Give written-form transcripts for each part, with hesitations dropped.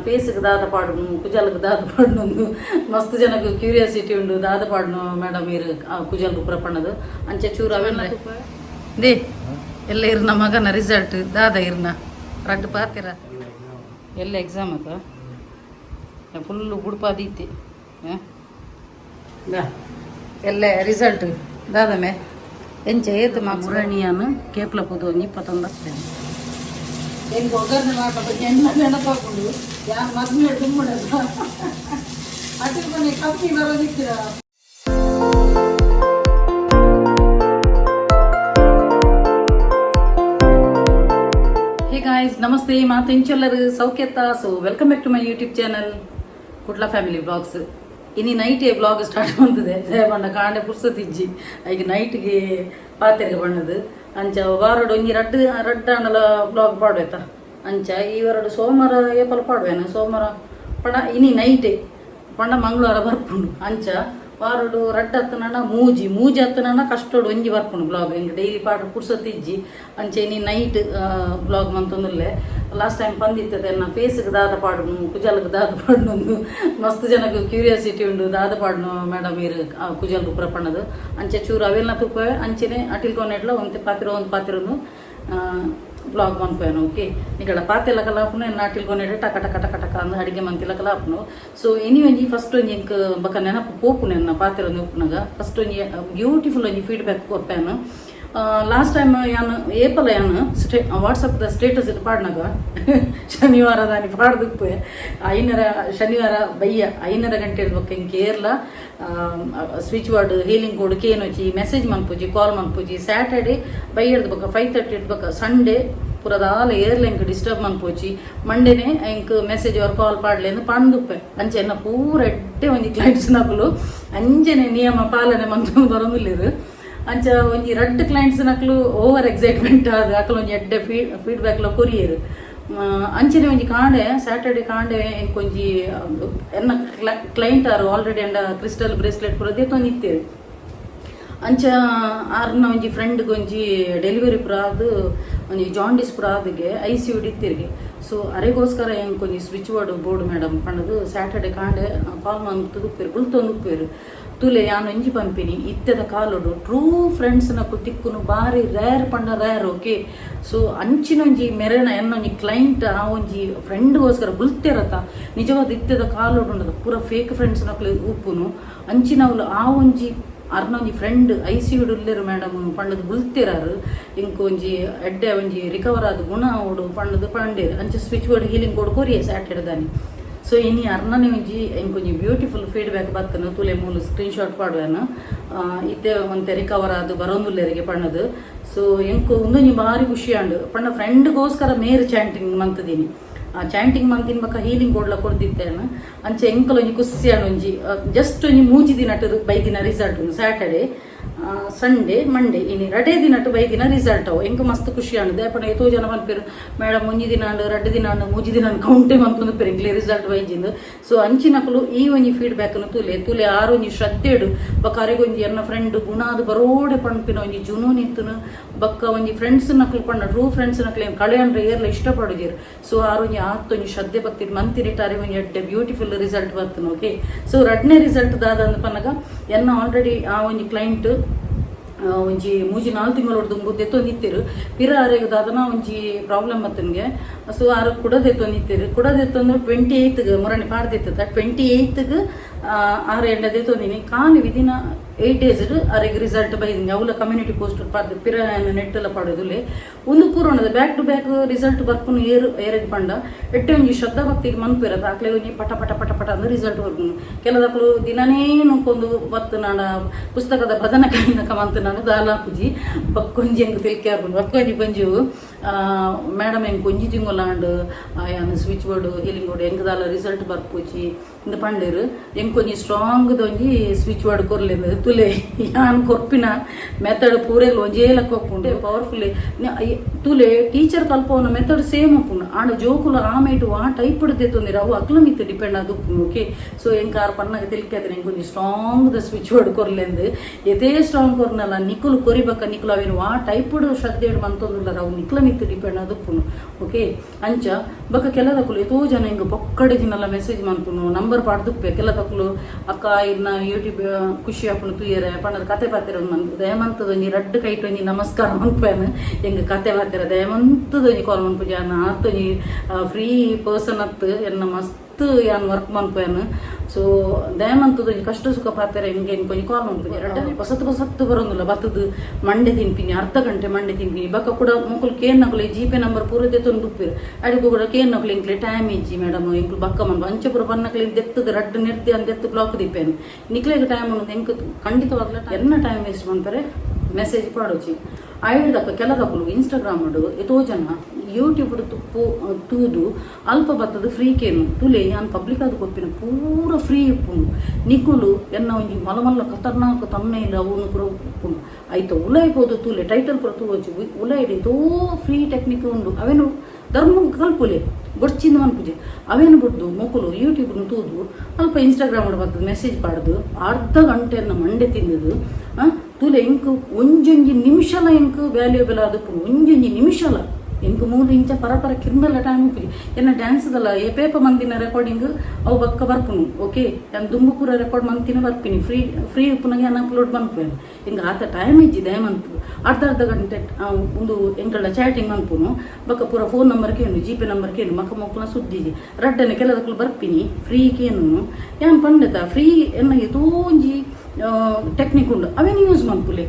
ಫೇಸ್ಗೆ ದಾದ ಪಾಡ್ನು ಕುಜಲ್ಗೆ ದಾದ ಪಾಡ್ನೊಂದು ಮಸ್ತ್ ಜನಕ್ಕೆ ಕ್ಯೂರಿಯಾಸಿಟಿ ಉಂಡು ದಾದ ಪಾಡ್ನು ಮೇಡಮ್ ಇರು ಕುಜಲ್ಗೆ ಪ್ರಪಣ್ಣದು ಅಂಚೆ ಚೂರು ಅವೆಲ್ಲ ದೇ ಎಲ್ಲ ಇರ್ನ ಮಗನ ರಿಸಲ್ಟ್ ದಾದ ಇರ್ನ ರಡ್ಡು ಪಾತಿರ ಎಲ್ಲ ಎಕ್ಸಾಮ್ ಅದ ಫುಲ್ಲು ಬುಡ್ಪಾದೀತಿ ಎಲ್ಲ ರಿಸಲ್ಟ್ ದಾದ ಮೇ ಎಂಚೆ ಏತು ಮಾ ಮುರಣಿಯನು ಕೇಪ್ಲ ಪುದು 21 ಆಗ್ತೇನೆ ಏನು ಒಗ್ಗರಣೆ ಮಾಡಬೇಕು ಎಣ್ಣೆ ನೆನಪಾಕೊಂಡು ಯಾರು ಮದುವೆ ತುಂಬಡದು ಅದ್ರ ಮನೆ ಕಮ್ಮಿ ಬರೋದಿಕ್ಕಿರ. ಹೇ ಗಾಯ್ಸ್ ನಮಸ್ತೆ ಮಾತೆಂಚೆಲ್ಲರು ಸೌಖ್ಯತಾ. So welcome back to my YouTube channel Kudla family vlogs. ಇನ್ನು ನೈಟೇ ಬ್ಲಾಗ್ ಸ್ಟಾರ್ಟ್ ಬಂದಿದೆ ಬಣ್ಣ ಕಾಂಡೆ ಪುರ್ಸತಿಜ್ಜಿ ಈಗ ನೈಟ್ಗೆ ಪಾತೆರ್ಗೆ ಬಣ್ಣದು ಅಂಚ ವಾರಡು ಒಂಜಿ ರಡ್ಡು ಅಣ್ಣಲ ಬ್ಲಾಗ್ ಪಾಡ್ಬೇತ ಅಂಚ ಈ ವಾರಡು ಸೋಮವಾರ ಏಪಲ್ ಪಾಡ್ವೇನು ಸೋಮವಾರ ಪಣ ಇನಿ ನೈಟೇ ಪಂಡ ಮಂಗಳವಾರ ಬರ್ಪುಂಡು ಅಂಚ ವಾರಡು ರಡ್ಡು ಹತ್ತನ ಮೂಜಿ ಹತ್ತನ ಕಷ್ಟೋಡು ಒಂಜಿ ಬರ್ಪುಂಡು ಬ್ಲಾಗ್ ಹಿಂಗೆ ಡೈಲಿ ಪಾಡ್ರೆ ಪುರ್ಸತಿಜ್ಜಿ ಅಂಚೆ ಇನಿ ನೈಟ್ ಬ್ಲಾಗ್ ಮಂತೊಂದುಲ್ಲೆ ಲಾಸ್ಟ್ ಟೈಮ್ ಬಂದಿತ್ತದೆ ನಾ ಫೇಸ್ಗೆ ದಾದ ಪಾಡ್ನು ಕುಜಲ್ಗೆ ದಾದ ಪಾಡ್ನೊಂದು ಮಸ್ತ್ ಜನಕ್ಕೆ ಕ್ಯೂರಿಯಾಸಿಟಿ ಉಂಡು ದಾದ ಪಾಡ್ನು ಮೇಡಮ್ ಇರು ಕುಜಲ್ಗೆ ಪ್ರಪಣ್ಣದು ಅಂಚೆ ಚೂರು ಅವೆಲ್ಲ ತುಪ್ಪ ಅಂಚೆನೆ ಅಟಿಲ್ಕೊಂಡೆಡ್ಲ ಒಂದು ಪಾತಿರೊಂದು ಬ್ಲಾಗ್ ಮನ್ಪೇನು ಓಕೆ ನಿಗಳ ಪಾತೆಲ್ಲ ಕಲಾಪನು ಎನ್ನ ಅಟಿಲ್ಕೊಂಡೆ ಟಕ ಟಕ ಟಕ ಟಕ ಅಂದು ಅಡಿಗೆ ಮಂತಿಲ್ಲ ಕಲಾಪನು. ಸೊ ಎನಿ ಒಂಜಿ ಫಸ್ಟ್ ಒಂಜಿ ಎಂಕ್ ಬಕ್ಕ ನೆನಪು ಪೋಪು ನನ್ನ ಪಾತೆರೊಂದು ಉಪ್ಪುನಾಗ ಫಸ್ಟ್ ಒಂಜಿ ಬ್ಯೂಟಿಫುಲ್ ಒಂಜಿ ಫೀಡ್ಬ್ಯಾಕ್ ಕೊಪ್ಪೇನು. ಲಾಸ್ಟ್ ಟೈಮ್ ಯಾನು ಏಪಲ ಯಾನು ವಾಟ್ಸಪ್ದ ಸ್ಟೇಟಸ್ ಇಟ್ಟು ಪಾಡ್ನಾಗ ಶನಿವಾರ ದಾನಿ ಪಾಡ್ದುಪ್ಪೆ ಶನಿವಾರ ಬಯ್ಯ 5:30 ಗಂಟೆ ಇಡ್ಬೇಕು ಹಿಂಗೆ Kerala switch word healing code ಕೇನೊಚ್ಚಿ ಮೆಸೇಜ್ ಮನ್ಪುಜಿ ಕಾಲ್ ಮನ್ಪುಜಿ ಸ್ಯಾಟರ್ಡೆ ಬೈ ಇಡ್ಬೇಕು 5:30 ಇಡ್ಬೇಕು ಸಂಡೇ ಪುರದಾಲ ಏರ್ಲೆ ಎಂಕ್ ಡಿಸ್ಟರ್ಬ್ ಮನ್ಪೋಚಿ ಮಂಡೇನೆ ಎಂಕ್ ಮೆಸೇಜ್ ಅವ್ರು ಕಾಲ್ ಪಾಡ್ಲೆ ಎಂದು ಪಂದುಪ್ಪೆ ಅಂಚೆ ಎನ್ನ ಪೂರ ಎಡ್ಡೆ ಒಂಜಿ ಕ್ಲೈಂಟ್ಸ್ ನಕಲು ಅಂಜನೆ ನಿಯಮ ಪಾಲನೆ ಮಂತು ಬರೋದಿಲ್ಲಿರು ಅಂಚ ಒಂಜಿ ರಡ್ಡು ಕ್ಲೈಂಟ್ಸ್ ನಕ್ಲು ಓವರ್ ಎಕ್ಸೈಟ್ಮೆಂಟ್ ಆದ ಅಕಲು ಒಂಜಿ ಎಡ್ಡೆ ಫೀಡ್ಬ್ಯಾಕ್ಲ ಕೊರಿಯರು ಅಂಚನೆ ಒಂಜಿ ಕಾಂಡೆ ಸ್ಯಾಟರ್ಡೆ ಕಾಂಡೆ ಎಂಕೊಂಜಿ ಎನ್ನ ಕ್ಲೈಂಟ್ ಆರು ಆಲ್ರೆಡಿ ಅಂಡ ಕ್ರಿಸ್ಟಲ್ ಬ್ರೇಸ್ಲೆಟ್ ಪೂರ ದೇತೊಂದಿತ್ತೇರು ಅಂಚ ಆರ್ನ ಒಂಜಿ ಫ್ರೆಂಡ್ಗೆ ಒಂಜಿ ಡೆಲಿವರಿ ಪುರ ಆದು ಒಂಜಿ ಜಾಂಡಿಸ್ ಪುರ ಆದಿಗೆ ICU ಇತ್ತಿರ್ಗೆ. ಸೊ ಅರೆಗೋಸ್ಕರ ಎಂಕೊಂಜಿ ಸ್ವಿಚ್ ಬೋರ್ಡ್ ಮೇಡಮ್ ಪಂಡದು ಸ್ಯಾಟರ್ಡೆ ಕಾಂಡೆ ಕಾಲ್ ಮಂತು ಉಪ್ಪೇರು ಬುಲ್ತೊಂದು ಉಪ್ಪೇರು ತುಲೆ ಯಾನು ಒಂಜಿ ಪಂಪಿನಿ ಇತ್ತೆದ ಕಾಲೋಡು ಟ್ರೂ ಫ್ರೆಂಡ್ಸ್ನ ತಿಕ್ಕುನು ಬಾರಿ ರೇರ್ ಪಂಡ ರೇರ್ ಓಕೆ. ಸೊ ಅಂಚಿನೊಂಜಿ ಮೆರೆನ ಎನ್ನೊಂಜಿ ಕ್ಲೈಂಟ್ ಆ ಒಂಜಿ ಫ್ರೆಂಡ್ಗೋಸ್ಕರ ಬುಲ್ತೆರತ ನಿಜವಾದ ಇತ್ತೆದ ಕಾಲೋಡು ಉಂಡದ ಪೂರ ಫೇಕ್ ಫ್ರೆಂಡ್ಸ್ ನಕ್ಲು ಉಪ್ಪುನು ಅಂಚಿನವ್ಲು ಆ ಒಂಜಿ ಅರ್ನ ಒಂಜಿ ಫ್ರೆಂಡ್ ICU ಉಳ್ಳೇರು ಮೇಡಮ್ ಪಂಡದು ಬುಲ್ತಿರಾರು ಇಂಕ ಒಂಜಿ ಎಡ್ಡೆ ಒಂಜಿ ರಿಕವರ್ ಆದ ಗುಣ ಓಡು ಪಂಡದು ಪಂಡೇರು ಅಂಚೆ ಸ್ವಿಚ್ ಬೋರ್ಡ್ ಹೀಲಿಂಗ್ ಕೋಡ್ ಕೊರಿಯೆ ಸ್ಯಾಟರ್ಡೆ ದಾನಿ. ಸೊ ಇನಿ ಅರ್ನನೆ ಒಂಜಿ ಎಂಕೊಂಜಿ ಬ್ಯೂಟಿಫುಲ್ ಫೀಡ್ಬ್ಯಾಕ್ ಬರ್ತನು ತುಲೆ ಮೂಲು ಸ್ಕ್ರೀನ್ಶಾಟ್ ಪಾಡುವೆನು ಇತ್ತೆ ಒಂತೆ ರಿಕವರ್ ಆದು ಬರೋಂದುಲ್ಲೆರಿಗೆ ಪಣ್ಣದು. ಸೊ ಎಂಕು ಒಂದೊಂಜಿ ಭಾರಿ ಖುಷಿ ಆಂಡು ಪಂಡ ಫ್ರೆಂಡ್ಗೋಸ್ಕರ ಮೇರು ಚಾಂಟಿಂಗ್ ಮಂತದೀನಿ ಆ ಚಾಂಟಿಂಗ್ ಮಂತಿನ ಬಕ್ಕ ಹೀಲಿಂಗ್ ಕೊಡ್ಲ ಕೊಡ್ದಿತ್ತೇನು ಅಂಚೆ ಎಂಕಲ್ ಒಂಜಿ ಖುಷಿ ಒಂಜಿ ಜಸ್ಟ್ ಒಂಜಿ ಮೂಜಿ ದಿನಟ್ಟು ಬೈದಿನ ರಿಸಲ್ಟ್ ಸ್ಯಾಟರ್ಡೆ ಸಂಡೇ ಮಂಡೇ ಇನಿ ರಡೇ ದಿನಟ್ಟು ಬೈದಿನ ರಿಸಲ್ಟ್ ಅವು ಎಂಕ ಮಸ್ತ್ ಖುಷಿ ಆಂಡು ದೇಪಣ ಎತೋ ಜನ ಮನ್ಪೇರು ಮೇಡಮ್ ಒಂಜಿ ದಿನ ಆಂಡು ರಡ್ಡು ದಿನ ಆಂಡು ಮೂಜಿ ದಿನ ಕೌಂಟೇ ಮಂತೊಂದು ಪೇರು ಎಂಕ್ಲೆ ರಿಸಲ್ಟ್ ಬೈಜಿಂದು. ಸೊ ಅಂಚಿನಕಲು ಈ ಒಂಜಿ ಫೀಡ್ಬ್ಯಾಕ್ನು ತುಲೆ ಆರು ಒಂಜಿ ಶ್ರದ್ಧೆಡು ಬಕ್ಕ ಅರೆಗೊಂಜಿ ಎನ್ನ ಫ್ರೆಂಡ್ ಗುಣಾದು ಬರೋಡೆ ಪಣ್ಪಿನ ಒಂಜಿ ಜುನೂನ್ ಇತ್ತನು ಬಕ್ಕ ಒಂಜಿ ಫ್ರೆಂಡ್ಸ್ ನಕ್ಲು ಪಣ್ಣ ಟ್ರೂ ಫ್ರೆಂಡ್ಸ್ ನಕ್ಲು ಕಳೆ ಅಂದ್ರೆ ಏರ್ಲ ಇಷ್ಟಪಡುದಿರು. ಸೊ ಆರೊಂಜಿ ಆತ್ತೊಂಜಿ ಶ್ರದ್ಧೆ ಬಕ್ತಿದ್ ಮಂತಿರಿಟ್ಟಾರೆ ಒಂಜಿ ಎಡ್ಡೆ ಬ್ಯೂಟಿಫುಲ್ ರಿಸಲ್ಟ್ ಬರ್ತನು ಓಕೆ. ಸೊ ರಡ್ನೇ ರಿಸಲ್ಟ್ ದಾದ ಅಂದ ಪನ್ನಗ ಎನ್ನ ಆಲ್ರೆಡಿ ಆ ಒಂಜಿ ಕ್ಲೈಂಟ್ ಒಂಜಿ ಮೂಜಿ 4 ತಿಂಗಳೊಡ್ದು ದೆತ್ತೊಂದಿತ್ತೇರು ಪಿರ ಅರೆಗೆ ದಾದನ ಒಂಜಿ ಪ್ರಾಬ್ಲಮ್ ಬತ್ತನ್ಗೆ. ಸೊ ಆರು ಕುಡದೆತ್ತೊಂದಿತ್ತೇರು ಕುಡದೆತ್ತೊಂದು 28ಗೆ ಮುರಣಿ ಪಾಡ್ದೆತ್ತದ 28ಗೆ ಆರು ಎಂಡದೆ ತೊಂದಿನಿ ಕಾಲು ವಿದಿನ 8 days ಅರೆಗೆ ರಿಸಲ್ಟ್ ಬೈದಿಂಗೆ ಅವಳ ಕಮ್ಯುನಿಟಿ ಪೋಸ್ಟ್ ಪಾಡ್ದು ಪಿರ ನೆಟ್ ಎಲ್ಲ ಪಾಡೋದುಲೆ ಒಂದು ಪೂರ್ಣದ ಬ್ಯಾಕ್ ಟು ಬ್ಯಾಕ್ ರಿಸಲ್ಟ್ ಬರ್ಪುನು ಏರೆಗೆ ಪಂಡ ಎಟ್ಟೆ ಒಂಜಿ ಶ್ರದ್ಧಾ ಭಕ್ತಿಗೆ ಮನ್ಪಿರದ ಆಕ್ಲೆ ಒಂಜಿ ಪಟ ಪಟ ಪಟ ಪಟ ಅಂದ್ರೆ ರಿಸಲ್ಟ್ ಬರ್ಪುನು ಕೆಲದಕ್ಕಳು ದಿನನೇ ನೋಡ್ಕೊಂಡು ಬತ್ತು ನಾಡ ಪುಸ್ತಕದ ಬದನಕಾಯಿನಕ ಮಂತು ನಾನು ದಾಲಾಪುಜಿ ಬಕ್ಕೊಂಜಿ ಹೆಂಗೆ ತಿಳ್ಕೆ ಆಗ್ಬೋದು ಬಕ್ಕೊಂಜಿ ಬಂಜು ಮೇಡಮ್ ಹೆಂಗೆ ಕೊಂಜಿ ತಿಂಗೊಲಾಂಡು ಸ್ವಿಚ್ ಬೋರ್ಡು ಹೀಲಿಂಗ್ ಬೋರ್ಡ್ ಹೆಂಗೆ ದಾಲ ರಿಸಲ್ಟ್ ಬರ್ಪುಜಿ ಇಂದ ಪಂಡೇರು ಹೆಂಗೆ ಕೊಂಜಿ ಸ್ಟ್ರಾಂಗ್ ಒಂಜಿ ಸ್ವಿಚ್ ಬೋರ್ಡ್ ಕೊರ್ಲಿಂದ ತುಲೆ ಯಾನ್ ಕೊರ್ಪಿನ ಮೆಥಡ್ ಪೂರೆಲ್ಲ ಒಂಜೇಲಕ್ಕೆ ಹೋಗ್ಪುಂಡೆ ಪವರ್ಫುಲ್ ತುಲೆ ಟೀಚರ್ ಕಲ್ಪವನ ಮೆಥಡ್ ಸೇಮ್ ಉಪ್ಪುಂಡು ಆಂಡ ಜೋಕುಲ ಆಮೇಟು ಆ ಟೈಪ್ ಹಿಡ್ದೆತ್ತೊಂದಿರ ಅವು ಅಕ್ಲ ಮಿತ್ತು ಡಿಪೆಂಡ್ ಅದು ಉಪ್ಪುಂಡು ಓಕೆ. ಸೊ ಎಂಕಾರ ಪನ್ನಗ ತಿಳ್ಕೈತೆ ನಂಗೆ ಕೊಂಚ ಸ್ಟ್ರಾಂಗ್ ದ ಸ್ವಿಚ್ ವರ್ಡ್ ಕೊರ್ಲೆಂದು ಎದೇ ಸ್ಟ್ರಾಂಗ್ ಕೊರ್ನಲ್ಲ ನಿಕ್ಕುಲು ಕೊರಿಬೇಕ ನಿಕ್ಕುಲು ಅವೇನು ಆ ಟೈಪ್ ಶ್ರದ್ಧೆಡು ಮಂತೊಂದುಲ್ಲ ಅವು ನಿಕ್ಲ ಮಿತ್ತು ಡಿಪೆಂಡ್ ಅದು ಉಪ್ಪುಂಡು ಓಕೆ. ಅಂಚ ಬೊಕ ಕೆಲದಕ್ಕಲು ಎತೋ ಜನ ಹಿಂಗೆ ಬೊಕ್ಕಡೆ ದಿನಲ್ಲ ಮೆಸೇಜ್ ಮನ್ಪುನು ನಂಬರ್ ಪಾಡ್ದುಪ್ಪೆ ಕೆಲದಕ್ಕಲು ಅಕ್ಕ ಇನ್ನ ಯೂಟ್ಯೂಬ್ ಖುಷಿ ಆಪುನು ತುಯ್ಯರೆ ಪಣ್ಣದ ಕತೆ ಪಾತಿರ ಮಂತ್ ದಯಮಂತದೊಂಜಿ ರಡ್ಡು ಕೈಟೊಂಜಿ ನಮಸ್ಕಾರ ಮನ್ಪೇನು ಹೆಂಗೆ ಕತೆ ಪಾತಿರ ದಯಮಂತದೊಂಜಿ ಕಾಲ್ ಮನ್ಪುಜಿ ಅನ್ನ ಆತೊಂಜಿ ಫ್ರೀ ಪರ್ಸನ್ ಅತ್ತು ಎನ್ನ ಮಸ್ತ್ ಯಾನ್ ವರ್ಕ್ ಮನ್ಪೇನು. ಸೊ ದಯಮಂತದೊಂಜಿ ಕಷ್ಟ ಸುಖ ಪಾತಿರ ಹೆಂಗೆ ಕೊಂಚ ಕಾಲ್ ಮನ್ಪುಜಿ ರಡ್ಡನೆ ಹೊಸತ್ತು ಬರೋದಿಲ್ಲ ಬತ್ತದು ಮಂಡೆ ತಿನ್ಪಿನಿ ಅರ್ಧ ಗಂಟೆ ಮಂಡೆ ತಿನ್ಪಿನಿ ಬಕ್ಕ ಕೂಡ ಮುಕ್ಕಲು ಕೇನ್ ನಕಲು ಜಿಪೇ ನಂಬರ್ ಪೂರದೆ ತೊಂದು ಉಪ್ಪಿರು ಅಡಿಗೂ ಕೂಡ ಕೇನ್ ನಕಲು ಇಂಕ್ಲೆ ಟೈಮ್ ಇಜ್ಜಿ ಮೇಡಮ್ ಇಂಕ್ಲು ಬಕ್ಕ ಮನ್ಪು ಅಂಚಪುರ ಬನ್ನಕ್ಲಿ ದೆತ್ತದ ರಡ್ಡು ನಿರ್ತಿ ಅಂದೆತ್ತು ಬ್ಲಾಕ್ ದಿಪ್ಪೇನು ನಿಕ್ಲೆಗೆ ಟೈಮ್ ಅನ್ನೋದು ಹೆಂಗೆ ಖಂಡಿತವಾಗ್ಲ ಎನ್ನ ಟೈಮ್ ವೇಸ್ಟ್ ಮಾಡ್ತಾರೆ ಮೆಸೇಜ್ ಪಾಡೋಚಿ ಆಯ್ದಕ್ಕ ಕೆಲದಕ್ಕಲು ಇನ್ಸ್ಟಾಗ್ರಾಮ್ ಎತೋ ಜನ ಯೂಟ್ಯೂಬ್ ತುಪ್ಪು ತೂದು ಅಲ್ಪ ಬತ್ತದ ಫ್ರೀ ಕೇನು ತುಲೆ ಯಾನ್ ಪಬ್ಲಿಕ್ ಅದು ಕೊಪ್ಪಿನ ಪೂರ ಫ್ರೀ ಉಪ್ಪುಂಡು ನಿಕ್ಕುಲು ಎನ್ನ ಒಂಜಿ ಮಲಮಲ್ಲ ಖತರ್ನಾಕ್ ತಮ್ಮನೆ ಇಲ್ಲ ಅವನು ಪೂರ ಉಪ್ಪುಂಡು ಆಯ್ತು ಉಲಾಯ್ಬೋದು ತುಲೆ ಟೈಟಲ್ ಪೂರ ತೂವಚ್ಚಿ ಉಲಾಯ್ಡಿ ಎತೋ ಫ್ರೀ ಟೆಕ್ನಿಕ್ ಉಂಡು ಅವೇನು ಧರ್ಮ ಕಲ್ಪುಲೆ ಗೊರ್ಚಿಂದ ಮನ್ಪುಜೆ ಅವೇನು ಬಿಡ್ದು ಮೊಕ್ಕಲು ಯೂಟ್ಯೂಬ್ನ ತೂದು ಅಲ್ಪ ಇನ್ಸ್ಟಾಗ್ರಾಮ್ ಬರ್ತದೆ ಮೆಸೇಜ್ ಪಾಡ್ದು ಅರ್ಧ ಗಂಟೆಯನ್ನು ಮಂಡೆ ತಿಂದದು ತುಲೆ ಎಂಕು ಒಂಜೊಂಜಿ ನಿಮಿಷಲ ಎಂಕು ವ್ಯಾಲ್ಯೂಬಲ್ ಆದಪ್ಪು ಒಂಜೊಂಜಿ ನಿಮಿಷಲ ಎಂಕು 3 ಇಂಚ ಪರಪರ ಕಿರ್ಮೆಲ್ಲ ಟೈಮ್ ಉಪ್ಪುಜಿ ಎನ್ನ ಡ್ಯಾನ್ಸ್ದಲ್ಲ ಏ ಪೇಪ ಮಂದಿನ ರೆಕಾರ್ಡಿಂಗ್ ಅವು ಬಕ್ಕ ಬರ್ಪುನು ಓಕೆ ನಾನು ದುಂಬುಪುರ ರೆಕಾರ್ಡ್ ಮಂತಿನ ಬರ್ಪಿನಿ ಫ್ರೀ ಉಪ್ಪುನಾಗೆ ನಾನು ಅಪ್ಲೋಡ್ ಮನ್ಪೇನು ಹಿಂಗೆ ಆತ ಟೈಮ್ ಇಜ್ಜಿದೆ ಮಂತು ಅರ್ಧ ಗಂಟೆ ಒಂದು ಎಂಕಳ ಚಾಟಿಂಗ್ ಮನ್ಪುನು ಬಕ್ಕ ಪೂರ ಫೋನ್ ನಂಬರ್ಗೇನು ಜಿಪೇ ನಂಬರ್ಗೇನು ಮಕ್ಕ ಮಕ್ಕಳ ಸುದ್ದಿಜಿ ರಡ್ಡನೆ ಕೆಲದಕ್ಕಲು ಬರ್ಪಿನಿ ಫ್ರೀಗೇನು ಯಾನ್ ಪಂಡತ ಫ್ರೀ ಎನ್ನ ಎತೋಂಜಿ ಟೆಕ್ನಿಕ್ ಉಂಡು ಅವೇನು ಯೂಸ್ ಮನ್ಪುಲೆ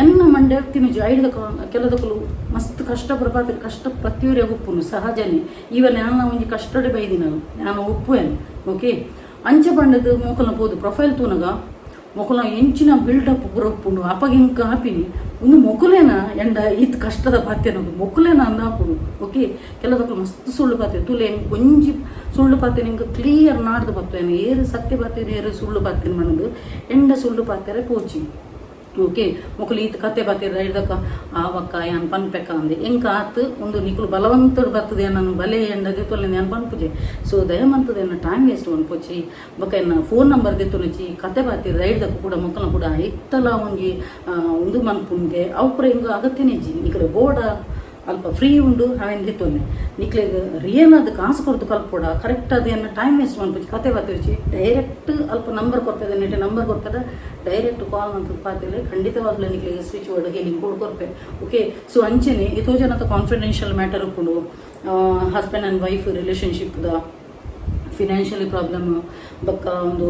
ಎನ್ನ ಮಂಡೆ ತಿನುಜಿ ಐದು ಕೆಲದಕ್ಕಲು ಮಸ್ತ್ ಕಷ್ಟ ಬರ್ಬಾರ್ದು ಕಷ್ಟ ಪ್ರತಿಯೊರೆ ಉಪ್ಪುನು ಸಹಜನೇ ಈವನ್ ನಾನು ಒಂಜಿ ಕಷ್ಟಡೆ ಬೈದಿನಲ್ಲ ನಾನು ಉಪ್ಪುವೇನು ಓಕೆ. ಅಂಚೆ ಬಂಡದು ಮೊಕಲ್ನ ಪೋದು ಪ್ರೊಫೈಲ್ ತೂನಗ ಮೊಕಲ ಎಂಚಿನ ಬಿಲ್ಡಪ್ ಪೂರ ಉಪ್ಪುಂಡು ಅಪಗಿಂಕ ಹಾಪಿನಿ ಒಂದು ಮೊಕಲೇನ ಎಂಡ ಈತ್ ಕಷ್ಟದ ಪಾತ್ಯನದು ಮೊಕಲೇನ ಅಂದ ಹಾಪುಡು ಓಕೆ. ಕೆಲದಕ್ಕಲು ಮಸ್ತ್ ಸುಳ್ಳು ಪಾತ್ರೆ ತುಲೆ ಹೆಂಗೆ ಒಂಜಿ ಸುಳ್ಳು ಪಾತ್ರೆ ಹಿಂಗೆ ಕ್ಲಿಯರ್ ನಾಡ್ದು ಬರ್ತೇನೆ ಏರು ಸತ್ಯ ಪಾತ್ರೆ ಏರು ಸುಳ್ಳು ಪಾತ್ರೆ ಮಣ್ಣದು ಎಂಡ ಸುಳ್ಳು ಪಾತ್ರೆ ಪೋಚಿ ಓಕೆ. ಮೊಕಲು ಈತ ಕತೆ ಪಾತ್ರೆ ಹಿಡ್ದಕ್ಕ ಆವಕ್ಕ ಯಾನ್ ಪನ್ಪೆಕ್ಕ ಅಂದೆ ಹೆಂಗೆ ಆತು ಒಂದು ನಿಕ್ಲು ಬಲವಂತರು ಬರ್ತದೆ ನಾನು ಬಲೆ ಎಂಡದೆ ತೊಲೆ ನಾನು ಪನ್ಪುಜೆ. ಸೊ ದಯಮಂತದ ಎನ್ನ ಟೈಮ್ ವೇಸ್ಟ್ ಮನ್ಪೋಚಿ ಬೊಕ್ಕ ಎನ್ನ ಫೋನ್ ನಂಬರ್ ದೆತ್ತೊನಚಿ ಕತೆ ಪಾತ್ರೆ ಹಿಡ್ದಕ್ಕ ಕೂಡ ಮೊಕ್ಕಲ ಕೂಡ ಇತ್ತಲ ಒಂಜಿ ಒಂದು ಮನ್ಪುನ್ಗೆ ಅವು ಕೂಡ ಹಿಂಗೆ ಅಗತ್ಯನೇ ಇಜ್ಜಿ ನಿಕ್ಲೆ ಬೋರ್ಡ ಅಲ್ಪ ಫ್ರೀ ಉಂಡು ಅವೇನು ದಿತ್ತೊನ್ನೆ ನಿಕ್ಲೆಗೆ ರಿಯಲ್ ಅದು ಕಾಸು ಕೊಡ್ತು ಕಲ್ಪೋಡ ಕರೆಕ್ಟ್ ಅದು ಎನ್ನ ಟೈಮ್ ವೇಸ್ಟ್ ಮಾಡ್ಬೋದು ಕತೆ ಬರ್ತಿರ್ಚಿ ಡೈರೆಕ್ಟ್ ಅಲ್ಪ ನಂಬರ್ ಕೊಡ್ತದೆ ನೆಟ್ಟೆ ನಂಬರ್ ಕೊಡ್ತದೆ ಡೈರೆಕ್ಟ್ ಕಾಲ್ ಅಂತ ಪಾತಿಲ್ಲ ಖಂಡಿತವಾಗ್ಲೂ ನಿಕ್ಲೆಗೆ ಸ್ವಿಚ್ ವರ್ಡ್ ಲಿಂಕ್ ಕೊಡ್ಕೊಡ್ಪೆ ಓಕೆ. ಸೊ ಅಂಚೆನೆ ಎಷ್ಟೋ ಜನದ ಕಾನ್ಫಿಡೆನ್ಷಿಯಲ್ ಮ್ಯಾಟರ್ ಉಪ್ಪುಂಡು ಹಸ್ಬೆಂಡ್ ಆ್ಯಂಡ್ ವೈಫ್ ರಿಲೇಷನ್ಶಿಪ್ದ ಫಿನಾನ್ಷಿಯಲಿ ಪ್ರಾಬ್ಲಮ್ ಬೊಕ್ಕ ಒಂದು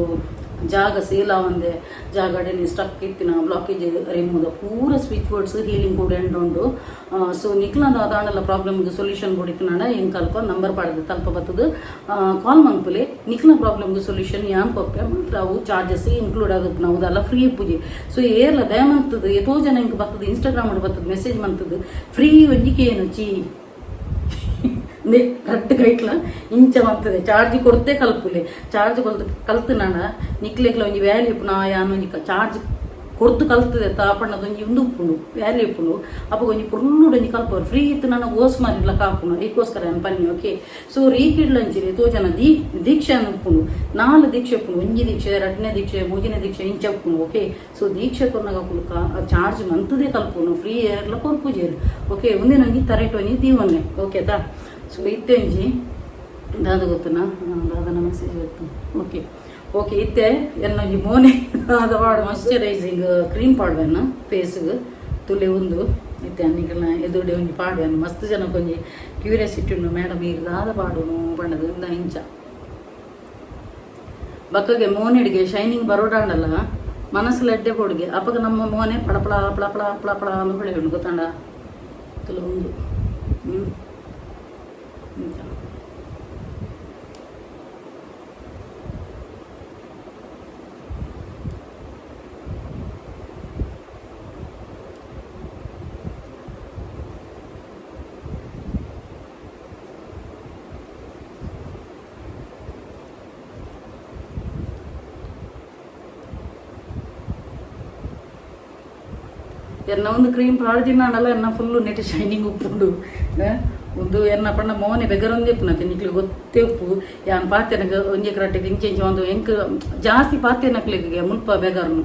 ಜಾಗ ಸೇಲ್ ಆವಂದೆ ಜಾಗಡೆನೆ ಸ್ಟಕ್ ಇತ್ತಿನ ಬ್ಲಾಕೇಜ್ ರಿಮೂವ್ ಪೂರ ಸ್ವಿಚ್ ವರ್ಡ್ಸ್ ಹೀಲಿಂಗ್ ಕೂಡ ಎಂಡ್ ಉಂಡು. ಸೊ ನಿಕ್ಲಂದ ಅದಾಂಡಲ ಪ್ರಾಬ್ಲಮ್ಗೆ ಸೊಲ್ಯೂಷನ್ ಕೊಡಿತಿನಾಡ ಹೆಂಗೆ ಕಲ್ಪ ನಂಬರ್ ಪಾಡ್ದು ತಲ್ಪ ಬರ್ತದೆ ಕಾಲ್ ಮನ್ಪುಲೆ ನಿಕ್ಲ ಪ್ರಾಬ್ಲಮ್ಗೆ ಸೊಲ್ಯೂಷನ್ ಯಾನ್ ಕೊಪ್ಪೆ ಮಾತ್ರ ಅವು ಚಾರ್ಜಸ್ ಇನ್ಕ್ಲೂಡ್ ಆದಪ್ಪ ನಾವು ಅದೆಲ್ಲ ಫ್ರೀ ಪೂಜೆ. ಸೊ ಏರ್ಲ ದಯಮಂತದ್ದು ಎಷ್ಟೋ ಜನ ಹಿಂಗೆ ಬರ್ತದೆ ಇನ್ಸ್ಟಾಗ್ರಾಮ್ ಬರ್ತದೆ ಮೆಸೇಜ್ ಮಂತದ್ದು ಫ್ರೀ ಒಂಜಿಕೆ ಏನು ಚೀ ರಟ್ಟು ಕೈಟ್ಲ ಇಂಚ ಬರ್ತದೆ ಚಾರ್ಜ್ ಕೊಡ್ತೆ ಕಲ್ಪುಲೆ ಚಾರ್ಜ್ ಕಲ್ತು ನಾಡ ನಿಕ್ಲೆಗ್ಲ ಒಂಜಿ ವ್ಯಾಲ್ಯೂ ಉಪ್ಪು ನಾ ಯಾನೊಂಜಿ ಚಾರ್ಜ್ ಕೊಡ್ತು ಕಲ್ತದೆ ತಾಪಣ್ಣದೊಂಜಿ ಒಂದು ಉಪ್ಪುಂಡು ವ್ಯಾಲ್ಯೂ ಉಪ್ಪುಂಡು ಅಪ್ಪ ಒಂಜಿ ಪುರ್ಲುಡೊಂಜಿ ಕಲ್ಪವ್ರು ಫ್ರೀ ಇತ್ತು ನನಗೆ ಓಸ್ ಮಾರಿಲ್ಲ ಕಾಪುನು ಇದಕ್ಕೋಸ್ಕರ ನಾನು ಪನ್ನಿ ಓಕೆ. ಸೊ ರೀಕಿಡ್ಲಂಚಿರಿ ತೋ ಜನ ದೀಕ್ಷೆ ಉಪ್ಪುಂಡು 4 ದೀಕ್ಷೆ ಉಪ್ಪುಂಡು ಒಂಜಿ ದೀಕ್ಷೆ 2ನೇ ದೀಕ್ಷೆ 3ನೇ ದೀಕ್ಷೆ ಇಂಚ ಉಪ್ಪುಂಡು ಓಕೆ. ಸೊ ದೀಕ್ಷೆ ಕೊರ್ನಾಗ ಚಾರ್ಜ್ ಮಂತದೇ ಕಲ್ಪುನು ಫ್ರೀ ಏರ್ಲ ಕೊರ್ಪುಜೇರು ಓಕೆ. ಒಂದಿನೊಂಜಿ ತರೆಟ್ ಒಂಜಿ ದೀವನ್ನೆ ಓಕೆ ತಾ. ಸೊ ಇತ್ತೆ ಒಂಜಿ ದಾದ ಗೊತ್ತುನಾ ದಾದನ ಮೆಸೇಜ್ ಗೊತ್ತು ಓಕೆ ಓಕೆ. ಇತ್ತೆ ಎನ್ನೊಂಜಿ ಮೋನೆ ಅದ ಪಾಡು ಮಾಯ್ಚರೈಸಿಂಗ್ ಕ್ರೀಮ್ ಪಾಡ್ವೇನು ಫೇಸ್ಗೆ ತುಲೆ ಒಂದು ಇತ್ತೆ ಅನ್ನಿಗೆಲ್ಲ ಎದುರುಡೆ ಒಂಜಿ ಪಾಡ್ವೇನು ಮಸ್ತ್ ಜನಕ್ಕೊಂಜಿ ಕ್ಯೂರಿಯಾಸಿಟಿ ಉಂಡು ಮೇಡಮ್ ಈಗ ದಾದ ಪಾಡುನು ಬಣ್ಣದು ಇಂಚ ಬಕ್ಕಗೆ ಮೋನೆಡಿಗೆ ಶೈನಿಂಗ್ ಬರೋಡಾಂಡಲ್ಲ ಮನಸ್ಸಲ್ಲಿ ಎಡ್ಡೆ ಕೊಡುಗೆ ಅಪ್ಪಗೆ ನಮ್ಮ ಮೋನೆ ಪಳಪಳ ಪಳಪಳ ಪಳಪಳ ಅಂತ ಹೊಳೆ ಉಂಡು ಗೊತ್ತಾಂಡ ತುಲೆ ಒಂದು ಎನ್ನ ಒಂದು ಕ್ರೀಮ್ ಪಾಡ್ದಿನಾನಲ್ಲ ಎನ್ನ ಫುಲ್ಲು ನೆಟ್ ಶೈನಿಂಗ್ ಉಪ್ಪುಂಡು ಒಂದು ಎನ್ನ ಪಂಡ ಮೋನೆ ಬೆಗರೊಂದೇ ಉಪ್ಪುನತ್ತೆ ನಿಕ್ಲಿ ಗೊತ್ತೇ ಉಪ್ಪು ಯಾನ್ ಪಾತೆನಗ ಒಂಜೆ ಕರಟ್ಟಿಗೆ ಇಂಚೆ ಒಂದು ಎಂಕ್ ಜಾಸ್ತಿ ಪಾತೆನಕ್ಲಿಗೆ ಮುಲ್ಪ ಬೆಗರ್ನು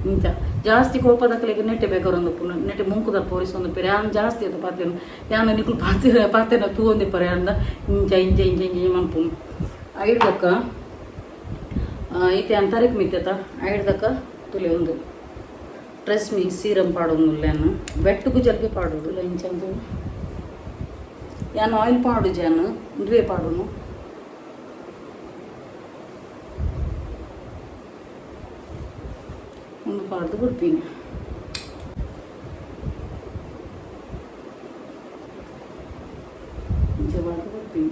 ಇಂಚ ಜಾಸ್ತಿ ಕೋಪದಕ್ಲಿಗೆ ನೆಟ್ಟೆ ಬೆಗರೊಂದು ಉಪ್ಪು ನೆಟ್ಟೆ ಮುಂಕುದ ಪೋರಿಸೊಂದು ಪೇರೆ ಯಾನ್ ಜಾಸ್ತಿ ಅದು ಪಾತೆನು ಯಾನು ನಿಕ್ಲು ಪಾತೆನ ತೂವೊಂದೆ ಪರೆ ಅಂದ ಇಂಚ ಇಂಚೆ ಇಂಚೆ ಇಂಚೆ ಮನ್ಪು ಐಡ್ದಕ್ಕ ಈತೆ ಅಂತರಕ್ಕೆ ಮಿತ್ತತ ಐಡ್ದಕ್ಕ ತುಲೆ ಒಂದು ಡ್ರೆಸ್ ಮೀ ಸೀರಂ ಪಾಡೋನು ಬೆಟ್ಟಗೂ ಜಲ್ಗೆ ಪಾಡೋದು ಲಂಚಂದು ಯಾನು ಆಯಿಲ್ ಪಾಡು ಜಾನು ದುವೆ ಪಾಡೋನು ಒಂದು ಪಾಡ್ದು ಬಿಡ್ತೀನಿ ಪಾಡ್ದು ಬಿಡ್ತೀನಿ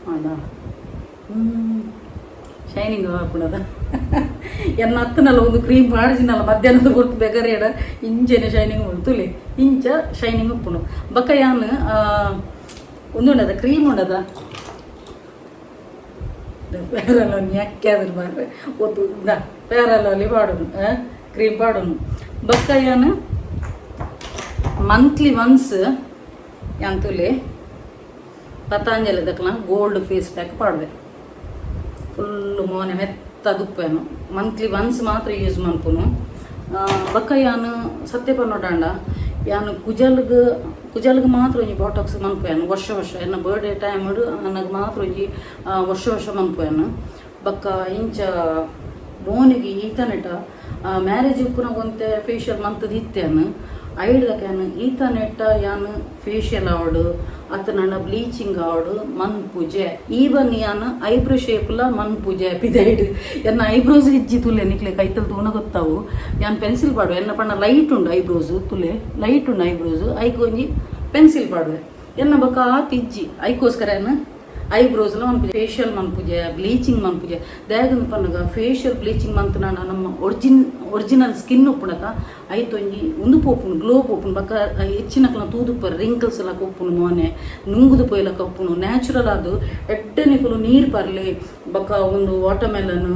ಹೌದಾ ಶೈನಿಂಗ್ ಹಾಕೊಂಡದ ಎನ್ನ ಹತ್ತನಲ್ಲ ಒಂದು ಕ್ರೀಮ್ ಪಾಡಿಸಿನಲ್ಲ ಮಧ್ಯಾಹ್ನದ ಹೊತ್ತು ಬೇಕಾರೆ ಇಂಚೆನೆ ಶೈನಿಂಗ್ ಉಳ್ತುಲೆ ಇಂಚ ಶೈನಿಂಗ್ ಉಪ್ಪುನು ಬಕ್ಕ ಯಾನ್ ಒಂದು ಉಂಡದ ಕ್ರೀಮ್ ಉಂಡದ ಫೇರಲವ್ಲಿ ಯಾಕೆ ಅದ್ರ ಮಾರ್ರೆ ಒತ್ತು ಫೇರಲವ್ಲಿ ಪಾಡೋನು ಕ್ರೀಮ್ ಪಾಡೋನು ಬಕ್ಕ ಯಾನ್ ಮಂತ್ಲಿ ಒನ್ಸ್ ಯಾಂತುಲೆ ಪತಾಂಜಲಿ ದಕ್ಲ ಗೋಲ್ಡ್ ಫೇಸ್ ಪ್ಯಾಕ್ ಪಾಡ್ವೆ ಫುಲ್ಲು ಮೋನೆ ಮೆತ್ತದುಪ್ಪೇನು ಮಂತ್ಲಿ ಒನ್ಸ್ ಮಾತ್ರ ಯೂಸ್ ಮನ್ಪುನು ಬಕ್ಕ ಯಾನು ಸತ್ಯ ಪನ್ನೋಡಾಂಡ ಯಾನು ಕುಜಲ್ಗೆ ಮಾತ್ರ ಒಂಜಿ ಬಾಟಾಕ್ಸ್ ಮನ್ಪುಯಾನು ವರ್ಷ ಎನ್ನ ಬರ್ಡೇ ಟೈಮ್ ನನಗೆ ಮಾತ್ರ ಒಂಜಿ ವರ್ಷ ಮನ್ಪುಯಾನು ಬಕ್ಕ ಇಂಚ ಮೋನಿಗೆ ಈತನೆಟ ಮ್ಯಾರೇಜ್ ಉಪ್ಪುನಗೊಂತೆ ಫೇಶಿಯಲ್ ಮಂತದ ಇತ್ತೇನು ಐಡ್ದಕ್ಯಾನು ಈತನೆಟ್ಟ ಯಾನು ಫೇಶಿಯಲ್ ಆವಡು ಅತನ ಬ್ಲೀಚಿಂಗ್ ಆವಡು ಮನ್ ಪೂಜೆ ಈವನ್ ಯಾನು ಐಬ್ರೋ ಶೇಪ್ಲ ಮನ್ ಪೂಜೆ ಪಿದೈಡ್ ಎನ್ನ ಐಬ್ರೋಸ್ ಇಜ್ಜಿ ತುಲೆ ನಿಕ್ಲೆ ಕೈತಲ್ ತೂನ ಗೊತ್ತಾವು ಯಾನ್ ಪೆನ್ಸಿಲ್ ಪಾಡುವೆ ಎನ್ನ ಪಣ್ಣ ಲೈಟ್ ಉಂಡು ಐಬ್ರೋಸ್ ತುಲೆ ಲೈಟ್ ಉಂಡು ಐಬ್ರೋಸ್ ಐಕೊಂಜಿ ಪೆನ್ಸಿಲ್ ಪಾಡುವೆ ಎನ್ನ ಬಕ್ಕ ತಿಜ್ಜಿ ಐಕೋಸ್ಕರ ಏನು ಐಬ್ರೋಸ್ಲ ಮನ್ಪುಜೆ ಫೇಶಿಯಲ್ ಮನ್ಪುಜೆ ಬ್ಲೀಚಿಂಗ್ ಮನ್ಪುಜೆ ದಾಯಗಂದು ಪನ್ನಗ ಫೇಶಿಯಲ್ ಬ್ಲೀಚಿಂಗ್ ಮಂತನ ನಮ್ಮ ಒರಿಜಿನಲ್ ಸ್ಕಿನ್ ಉಪ್ಪುನಕ ಐತೊಂಜಿ ಒಂದು ಪೋಪುನು ಗ್ಲೋ ಪೋಪುನು ಬಕ್ಕ ಹೆಚ್ಚಿನಕ್ಲ ತೂದುಪ್ಪರು ರಿಂಕಲ್ಸ್ ಎಲ್ಲ ಕೊಪ್ಪುನು ಮೋನೆ ನುಂಗುದು ಪೊಯ್ಲ ಕಪ್ಪುನು ನ್ಯಾಚುರಲ್ ಅದು ಎಡ್ಡೆನಿಕಲು ನೀರು ಪರ್ಲಿ ಬಕ್ಕ ಒಂದು ವಾಟರ್ಮೆಲನ್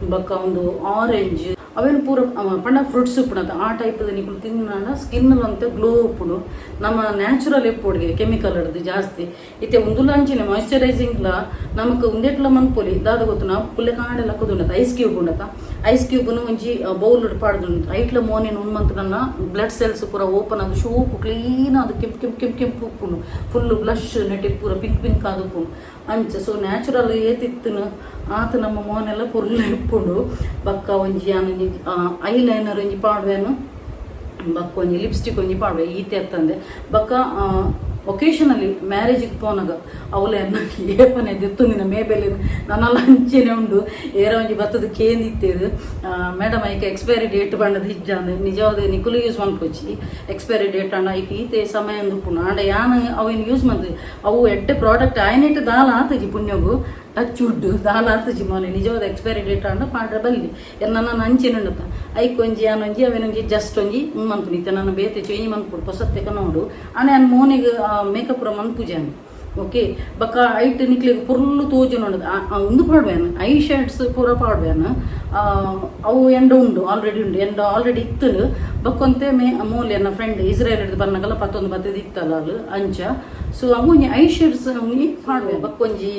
ಬಕ್ಕ ಒಂದು ಆರೆಂಜ್ ಅವೇನು ಪೂರ ಪಂಡ ಫ್ರೂಟ್ಸ್ ಉಪ್ಪುನದ ಆ ಟೈಪ್ ನಿಕಲು ತಿನ್ನ ಸ್ಕಿನ್ ಅಂತ ಗ್ಲೋ ಉಪ್ಪುನು ನಮ್ಮ ನ್ಯಾಚುರಲ್ ಎಪ್ಪೊಡಿಗೆ ಕೆಮಿಕಲ್ ಹಿಡ್ದು ಜಾಸ್ತಿ ಇತ್ತೆ ಒಂದು ಲಂಚಿನ ಮಾಯಿಶ್ಚರೈಸಿಂಗ್ಲ ನಮಕ್ ಉಂದೆಟ್ಲ ಮನ್ಪೊಲಿ ದಾದ ಗೊತ್ತುನ ಪುಲ್ಲೆ ಕಾಂಡೆಲ್ಲ ಕುದುಂಡತ ಐಸ್ ಕ್ಯೂಬ್ ಉಂಡತ ಐಸ್ ಕ್ಯೂಬ್ನು ಒಂಜಿ ಬೌಲ್ ಪಾಡ್ದು ಐಟ್ಲ ಮೋನಿನ ಉಣ್ಮಂತ ನನ್ನ ಬ್ಲಡ್ ಸೆಲ್ಸ್ ಪೂರ ಓಪನ್ ಅದು ಶೂಪು ಕ್ಲೀನ್ ಅದು ಕೆಂಪು ಉಪ್ಪುನು ಫುಲ್ ಬ್ಲಶ್ ನೆಟ್ಟಿ ಪೂರ ಪಿಂಕ್ ಅದು ಉಪ್ಪುನು ಅಂಚ ಸೊ ನ್ಯಾಚುರಲ್ ಏತಿತ್ತನು ಆತ ನಮ್ಮ ಮೋನೆಲ್ಲ ಪುರ್ಲ ಇಪ್ಪುಂಡು ಬಕ್ಕ ಒಂಜಿ ಐಲೈನರ್ ಒಂಜಿ ಪಾಡ್ವೇನು ಬಕ್ಕ ಒಂಜಿ ಲಿಪ್ಸ್ಟಿಕ್ ಒಂಜಿ ಪಾಡ್ವೆ ಈತೆ ಅತ್ತಂದೆ ಬಕ್ಕ ಒಕೇಶನಲ್ಲಿ ಮ್ಯಾರೇಜಿಗೆ ಪೋನಾಗ ಅವಳೆ ಏಪನೆ ದಿತ್ತುಂದಿನ ಮೇಬೆಲೆ ನನ್ನಲ್ಲ ಹಂಚೆನೆ ಉಂಡು ಏರ ಒಂಜಿ ಬತ್ತದ ಕೇಂದಿತ್ತೇರು ಮೇಡಮ್ ಐಕೆ ಎಕ್ಸ್ಪೈರಿ ಡೇಟ್ ಬಂಡದ ಹಿಜ್ಜಾಂದು ನಿಜವಾದ ನಿಕುಲು ಯೂಸ್ ಮನ್ಪುಚ್ಚಿ ಎಕ್ಸ್ಪೈರಿ ಡೇಟ್ ಅಂಡ ಐಕೆ ಈತೆ ಸಮಯ ಅಂದುಪ್ಪುನು ಆಂಡ ಯಾನು ಅವೇನು ಯೂಸ್ ಮಾಡ್ತೀವಿ ಅವು ಎಡ್ಡೆ ಪ್ರಾಡಕ್ಟ್ ಆಯ್ನೆಟ್ಟು ದಾಲ ಆತಜಿ ಪುಣ್ಯಗು ಟಚ್ ಉಡ್ ದಾಲ ಆತಜಿ ಮೋನೆ ನಿಜವಾದ ಎಕ್ಸ್ಪೈರಿ ಡೇಟ್ ಅಂಡ ಪಾಡ್ರೆ ಬಲ್ಲಿ ನನ್ನ ಹಂಚಿನುಂಡತ ಐಕೊಂಜಿ ಯಾನೊಂಜಿ ಅವೇನೊಂಜಿ ಜಸ್ಟ್ ಒಂಜಿ ಮನ್ಪುನಿತ್ತೆ ನನ್ನ ಬೇತೆ ಚೇಂಜ್ ಮನ್ಪುಡು ಹೊಸತ್ತೆಕ ನೋಡು ಆನೆ ನನ್ನ ಮೋನಿಗೆ ಮೇಕಪ್ ಪೂರ ಮನ್ಪುಜಾನು ಓಕೆ ಬಕ್ಕ ಐಟ್ ನಿಕ್ಲಿಗೆ ಪುರ್ಲು ತೋಜು ನೋಡೋದು ಒಂದು ಪಾಡ್ವೇನು ಐ ಶೇಡ್ಸ್ ಪೂರ ಪಾಡ್ವೇನು ಅವು ಎಂಡ ಉಂಡು ಆಲ್ರೆಡಿ ಉಂಡು ಎಂಡ ಆಲ್ರೆಡಿ ಇತ್ತು ಬಕ್ಕೊಂತೆ ಮೂಲೆ ನನ್ನ ಫ್ರೆಂಡ್ ಇಸ್ರೇಲ್ ಹಿಡಿದು ಬಂದಾಗಲ್ಲ ಪತ್ತೊಂದು ಬತ್ತದ ಇತ್ತಲ್ಲ ಅಲ್ಲಿ ಅಂಚ ಸೊ ಅವು ಐ ಶೇಡ್ಸ್ ಪಾಡ್ವೆ ಬಕ್ಕೊಂಜಿ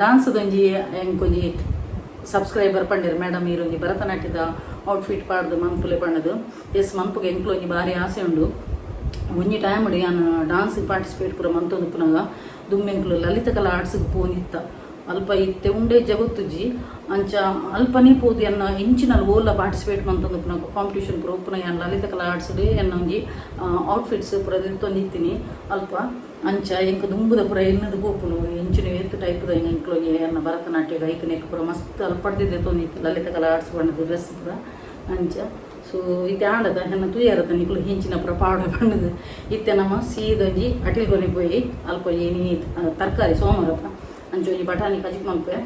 ಡಾನ್ಸ್ದೊಂಜಿ ಹೆಂಗೊಂಜಿ ಸಬ್ಸ್ಕ್ರೈಬರ್ ಪಂಡಿರು ಮೇಡಮ್ ಈರೊಂಜಿ ಭರತನಾಟ್ಯದ ಔಟ್ಫಿಟ್ ಪಾಡ್ದು ಮಂಪುಲೆ ಪಣ್ಣದು ಎಸ್ ಮಂಪುಗೆ ಎಂಕ್ಲೊಂಜಿ ಭಾರಿ ಆಸೆ ಉಂಡು ಒಂಜಿ ಟೈಮ್ ನಾನು ಡಾನ್ಸಿಗೆ ಪಾರ್ಟಿಸಿಪೇಟ್ ಪೂರ ಮಂತೊಂದು ಪುನಗ ದುಮ್ಮೆಂಕ್ಲು ಲಲಿತ ಕಲಾ ಆರ್ಟ್ಸ್ಗೆ ಪೋನಿತ್ತ ಅಲ್ಪ ಇತ್ತೆ ಉಂಡೆ ಜಗತ್ತುಜಿ ಅಂಚ ಅಲ್ಪನೇ ಪೋದು ಎನ್ನ ಇಂಚಿನಲ್ಲಿ ಓಲ ಪಾರ್ಟಿಸಿಪೇಟ್ ಮಂತೊಂದು ಪುನಗ ಕಾಂಪಿಟೇಷನ್ ಪೂರ ಉಪ್ಪುನ ಎನ್ನ ಲಲಿತ ಕಲಾ ಆರ್ಟ್ಸ್ಡು ಎನ್ನ ಒಂಜಿ ಔಟ್ಫಿಟ್ಸ್ ಪೂರ ದಿತ್ತೊಂದಿತ್ತೀನಿ ಅಲ್ಪ ಅಂಚ ಎಂಕ ದುಂಬುದ ಪೂರ ಎನ್ನದು ಪೋಪುನು ಇಂಚಿನ ಏತ್ ಟೈಪ್ದ ಎಂಕ್ಲೊಂಜಿ ಎನ್ನ ಭರತನಾಟ್ಯದ ಐಕನೆಕ್ ಪೂರ ಮಸ್ತ್ ಅಲ್ಪಡ್ದಿದ್ದೆ ತೊಂದಿತ್ತು ಲಲಿತ ಕಲಾ ಆರ್ಟ್ಸ್ ಬಣ್ಣದ ಡ್ರೆಸ್ ಪೂರ ಅಂಚ ಸೊ ಇತ್ತೆ ಆಂಡದ ಹೆಣ್ಣ ತುಯ್ಯರದ ನಿಕ್ಲು ಹಿಂಚಿನ ಪೂರ ಪಾಡ ಬಣ್ಣದು ಇತ್ತೆ ನಮ್ಮ ಸೀದೊಂಜಿ ಅಟಿಲ್ಗೊನೆ ಪೋಯಿ ಅಲ್ಪ ಏನಿ ತರಕಾರಿ ಸೋಮವಾರಪ್ಪ ಅಂಚೊಂಜಿ ಬಟಾಣಿ ಕಜಿಕ್ ಮಲ್ಪೆ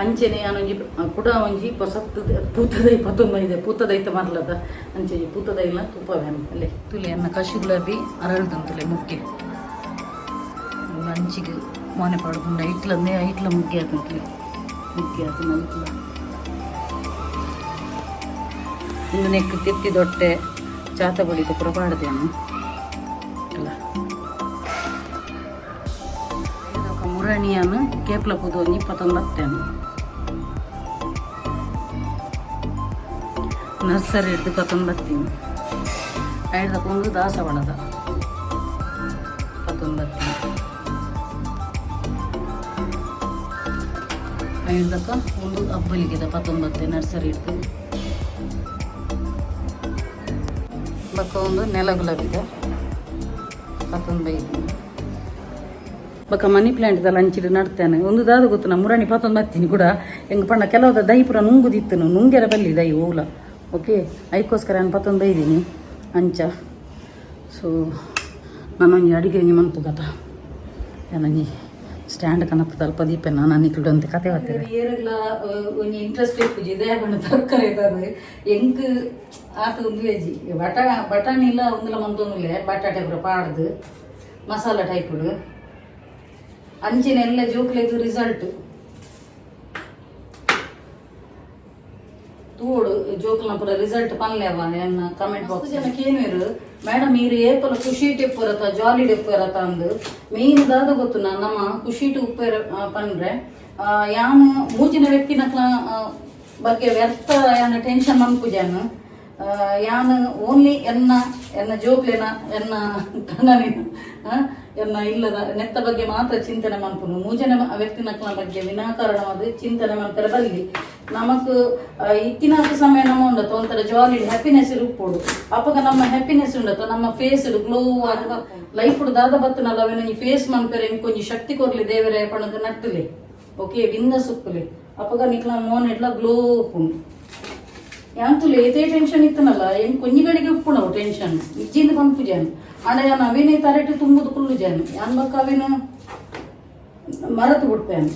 ಅಂಚೆನೆ ಯಾನೊಂಜಿ ಕುಡ ಒಂಜಿ ಪೊಸತ್ತು ಪೂತದೈ ಪತ್ತೊಂಬೈದೆ ಪೂತದೈತ ಮರ್ಲದ ಅಂಚೊಂಜಿ ಪೂತದೈಲ ತುಪ್ಪವೇನು ಅಲ್ಲೇ ತುಲೆ ಅನ್ನ ಕಶಿ ಗುಲಾಬಿ ಅರಳ್ದಂತುಲೆ ಮುಗ್ಗೆ ಅಂಚಿಗೆ ಮೋನೆ ಪಾಡ್ಕೊಂಡು ಐಟ್ಲ ಮುಗ್ಗೆ ಆತಂತುಲೆ ಮುಗ್ಗೆ ಆತನ ಐಟ್ಲ ಇನ್ನು ನೆಕ್ ತಿತ್ತಿದೊಟ್ಟೆ ಚಾತ ಬಡಿದು ಪೂರ ಪಾಡ್ದೇನು ಅಲ್ಲ ಮುರಣಿಯನ್ನು ಕೇಪ್ಲ ಪುದು 29 ನರ್ಸರಿ ಹಿಡ್ದು 19 ಐದಕ್ಕೊಂದು ದಾಸವಾಳದ 19 ಐದಕ್ಕ ಒಂದು ಹಬ್ಬಲಿಗೆದ 19 ನರ್ಸರಿ ಹಿಡ್ದು ಬಕ್ಕ ಒಂದು ನೆಲ ಗುಲಾಬಿದೆ 19 ಬಕ್ಕ ಮನಿ ಪ್ಲಾಂಟ್ ಇದೆಲ್ಲ ಹಂಚಿಡು ನಡ್ತೇನೆ ಒಂದು ದಾದ ಗೊತ್ತು ನಾ ಮುರಾಣಿ 19 ಕೂಡ ಹೆಂಗೆ ಪಣ್ಣ ಕೆಲವದ ದೈ ಪುರ ನುಂಗುದಿತ್ತು ನುಂಗೆರ ಬಲ್ಲಿ ದೈ ಓಲ ಓಕೆ ಅದಕ್ಕೋಸ್ಕರ ನಾನು 19 ಬೈದೀನಿ ಅಂಚ ಸೊ ನಾನೊಂದು ಅಡಿಗೆ ಮನ್ಪು ಕಥ ನನಗೆ ಸ್ಟ್ಯಾಂಡ್ ಕನತ್ತು ಸ್ವಲ್ಪ ದೀಪನ ನಾನು ಇಕ್ಕಿಡು ಅಂತ ಕತೆ ಬರ್ತಾರೆ ಏರೆಲ್ಲ ಒಂದು ಇಂಟ್ರೆಸ್ಟ್ ಇಪ್ಪುಜಿ ಇದೇ ಬಣ್ಣ ತರಕಾರಿ ಇದ್ದಾರೆ ಹೆಂಗೆ ಆತ ಒಂದು ವೇಜಿ ಬಟಾಣಿ ಇಲ್ಲ ಒಂದಿಲ್ಲ ಮಂದೊಂದಿಲ್ಲ ಬಟಾಟೆ ಪುರ ಪಾಡ್ದು ಮಸಾಲ ಟೈಪುಡು ಅಂಚಿನ ಎಲ್ಲ ಜೋಕ್ಲೆದು ರಿಸಲ್ಟ್ ತೂಡು ಜೋಕ್ಲ ಪೂರ ರಿಸಲ್ಟ್ ಪನ್ಲೆವ ಎನ್ನ ಕಮೆಂಟ್ ಬಾಕ್ಸ್ ಜನಕ್ಕೆ ಏನು ಇರು ಮೇಡಮ್ ಈರು ಏಪಲ ಖುಷಿ ಟಿಪ್ ಇರತ್ತ ಜಾಲಿ ಟಿಪ್ ಇರತ್ತ ಅಂದು ಮೇನ್ ದಾದ ಗೊತ್ತು ನಮ್ಮ ಖುಷಿ ಟಿಪ್ ಪನ್ರೆ ಯಾನು ಮೂಜಿನ ವ್ಯಕ್ತಿನ ಬಗ್ಗೆ ವ್ಯರ್ಥ ಯಾನ ಟೆನ್ಷನ್ ಮನ್ಪುಜಾನು ಯಾನು ಓನ್ಲಿ ಎನ್ನ ಜೋಕ್ಲೆನ ಎನ್ನ ಕಣ್ಣನಿನ ಎನ್ನ ಇಲ್ಲದ ನೆತ್ತ ಬಗ್ಗೆ ಮಾತ್ರ ಚಿಂತನೆ ಮನ್ಪುನು ಮೂಜನ ವ್ಯಕ್ತಿನಕ್ಲ ಬಗ್ಗೆ ವಿನಾಕಾರಣವಾದ ಚಿಂತನೆ ಮನ್ಪರ ಬಲ್ಲಿ ನಮಕ್ ಇತ್ತಿನ ಸಮಯ ನಮ್ಮ ಉಂಡತ್ತ ಒಂಥರ ಜಾಲಿ ಹ್ಯಾಪಿನೆಸ್ ಇರುಪ್ಪೋಡು ಅಪ್ಪಗ ನಮ್ಮ ಹ್ಯಾಪಿನೆಸ್ ಉಂಡತ್ತ ನಮ್ಮ ಫೇಸ್ ಗ್ಲೋ ಆದ ಲೈಫ್ ದಾದ ಬತ್ತನಲ್ಲ ಅವೇನು ಈ ಫೇಸ್ ಮನ್ಪೆರೆ ಕೊಂಚ ಶಕ್ತಿ ಕೊರ್ಲಿ ದೇವರೇ ಪಣದ ನಟ್ಟಲಿ ಓಕೆ ವಿಂದ ಸುಪ್ಪಲಿ ಅಪ್ಪಗ ನಿಕ್ಲ ಮೋನ್ ಇಡ್ಲ ಗ್ಲೋ ಉಪ್ಪುಂಡು ಯಾಂತುಲೆ ಏತೇ ಟೆನ್ಷನ್ ಇತ್ತನಲ್ಲ ಏನ್ ಕೊಂಜಿಗಳಿಗೆ ಉಪ್ಪುಣವು ಟೆನ್ಷನ್ ಇಜ್ಜಿಂದ ಪಂಪು ಜಾನು ಆಂಡ ಯಾನ್ ಅವೇನೇ ತರಟೆ ತುಂಬುದು ಕುಲ್ಲು ಜಾನು ಯಾನ್ ಬಕ್ಕ ಅವೇನು ಮರತು ಬಿಡ್ಪೇನು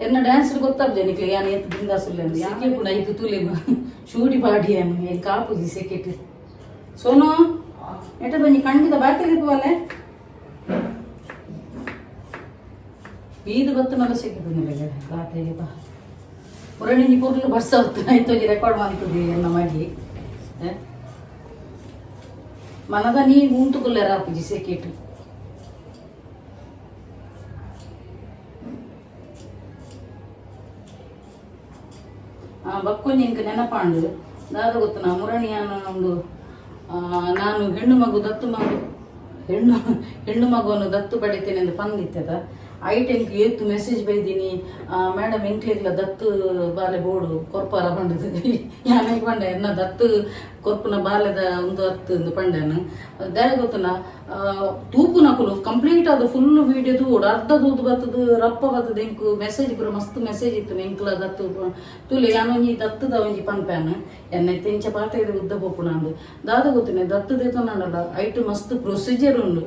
ಎನ್ನ ಡ್ಯಾನ್ಸ್ ಗೊತ್ತಾಗ್ದೆ ನಿಕ್ಲೆ ಯಾನ್ ಎತ್ತು ಬಿಂದಾಸುಲ್ಲ ಯಾಕೆ ಪುಣ ಇದು ತುಲಿ ಶೂಟಿ ಬಾಡಿ ಅನ್ನು ಏನ್ ಕಾಪುಜಿ ಸೆಕೆಟ್ ಸೋನು ಎಟ ಬಂಜಿ ಖಂಡಿತ ಬಾಕಿ ಇಪ್ಪವಲ್ಲೇ ಬೀದು ಬತ್ತನಲ್ಲ ಸಿಕ್ಕಿದ್ನಿಲ್ಲ ರಾತ್ರಿಗೆ ಬಾ ಪುರಾಣಿ ಪೂರ್ಲು ಬರ್ಸ ಹೊತ್ತು ರೆಕಾರ್ಡ್ ಮಾಡ್ತಿದ್ವಿ ಎನ್ನ ಮಾಡಿ ಮನದ ನೀ ಉಂಟುಗುಲ್ಲೆ ರಾಪುಜಿ ಸೆಕೆಟ್ ಬಕ್ಕೊಂಜಿ ಇಂಕ ನೆನಪಾಂಡು ದಾದ ಗೊತ್ತು ನಾ ಮುರಣಿಯನ್ನ ಒಂದು ನಾನು ಹೆಣ್ಣು ಮಗುವನ್ನು ದತ್ತು ಪಡಿತೇನೆ ಎಂದು ಪಂದಿತ್ತದ ಐಟೆಂಕ್ ಏತು ಮೆಸೇಜ್ ಬೈದೀನಿ ಮೇಡಮ್ ಎಂಕ್ಲಿಗ್ಲ ದತ್ತು ಬಾಲೆ ಬೋಡು ಕೊರ್ಪಾರ ಪಂಡದು ಯಾನೆ ಪಂಡ ಎನ್ನ ದತ್ತು ಕೊರ್ಪುನ ಬಾಲೆದ ಒಂದು ಹತ್ತು ಪಂಡನು ದಯ ಗೊತ್ತನ ತೂಪು ನಕುಲು ಕಂಪ್ಲೀಟ್ ಅದು ಫುಲ್ ವಿಡಿಯೋ ತೂಡು ಅರ್ಧ ತೂದು ಬತ್ತದು ರಪ್ಪ ಬತ್ತದ ಎಂಕು ಮೆಸೇಜ್ ಪೂರ ಮಸ್ತ್ ಮೆಸೇಜ್ ಇತ್ತು ಎಂಕ್ಲ ದತ್ತು ತುಲೆ ಯಾನೊಂಜಿ ದತ್ತದ ಒಂಜಿ ಪನ್ಪ್ಯಾನ ಎನ್ನ ತೆಂಚ ಪಾಠ ಇದು ಉದ್ದ ಪೋಪು ನಂದು ದಾದ ಗೊತ್ತಿನ ದತ್ತು ದೇತನಲ್ಲ ಐಟು ಮಸ್ತ್ ಪ್ರೊಸೀಜರ್ ಉಂಡು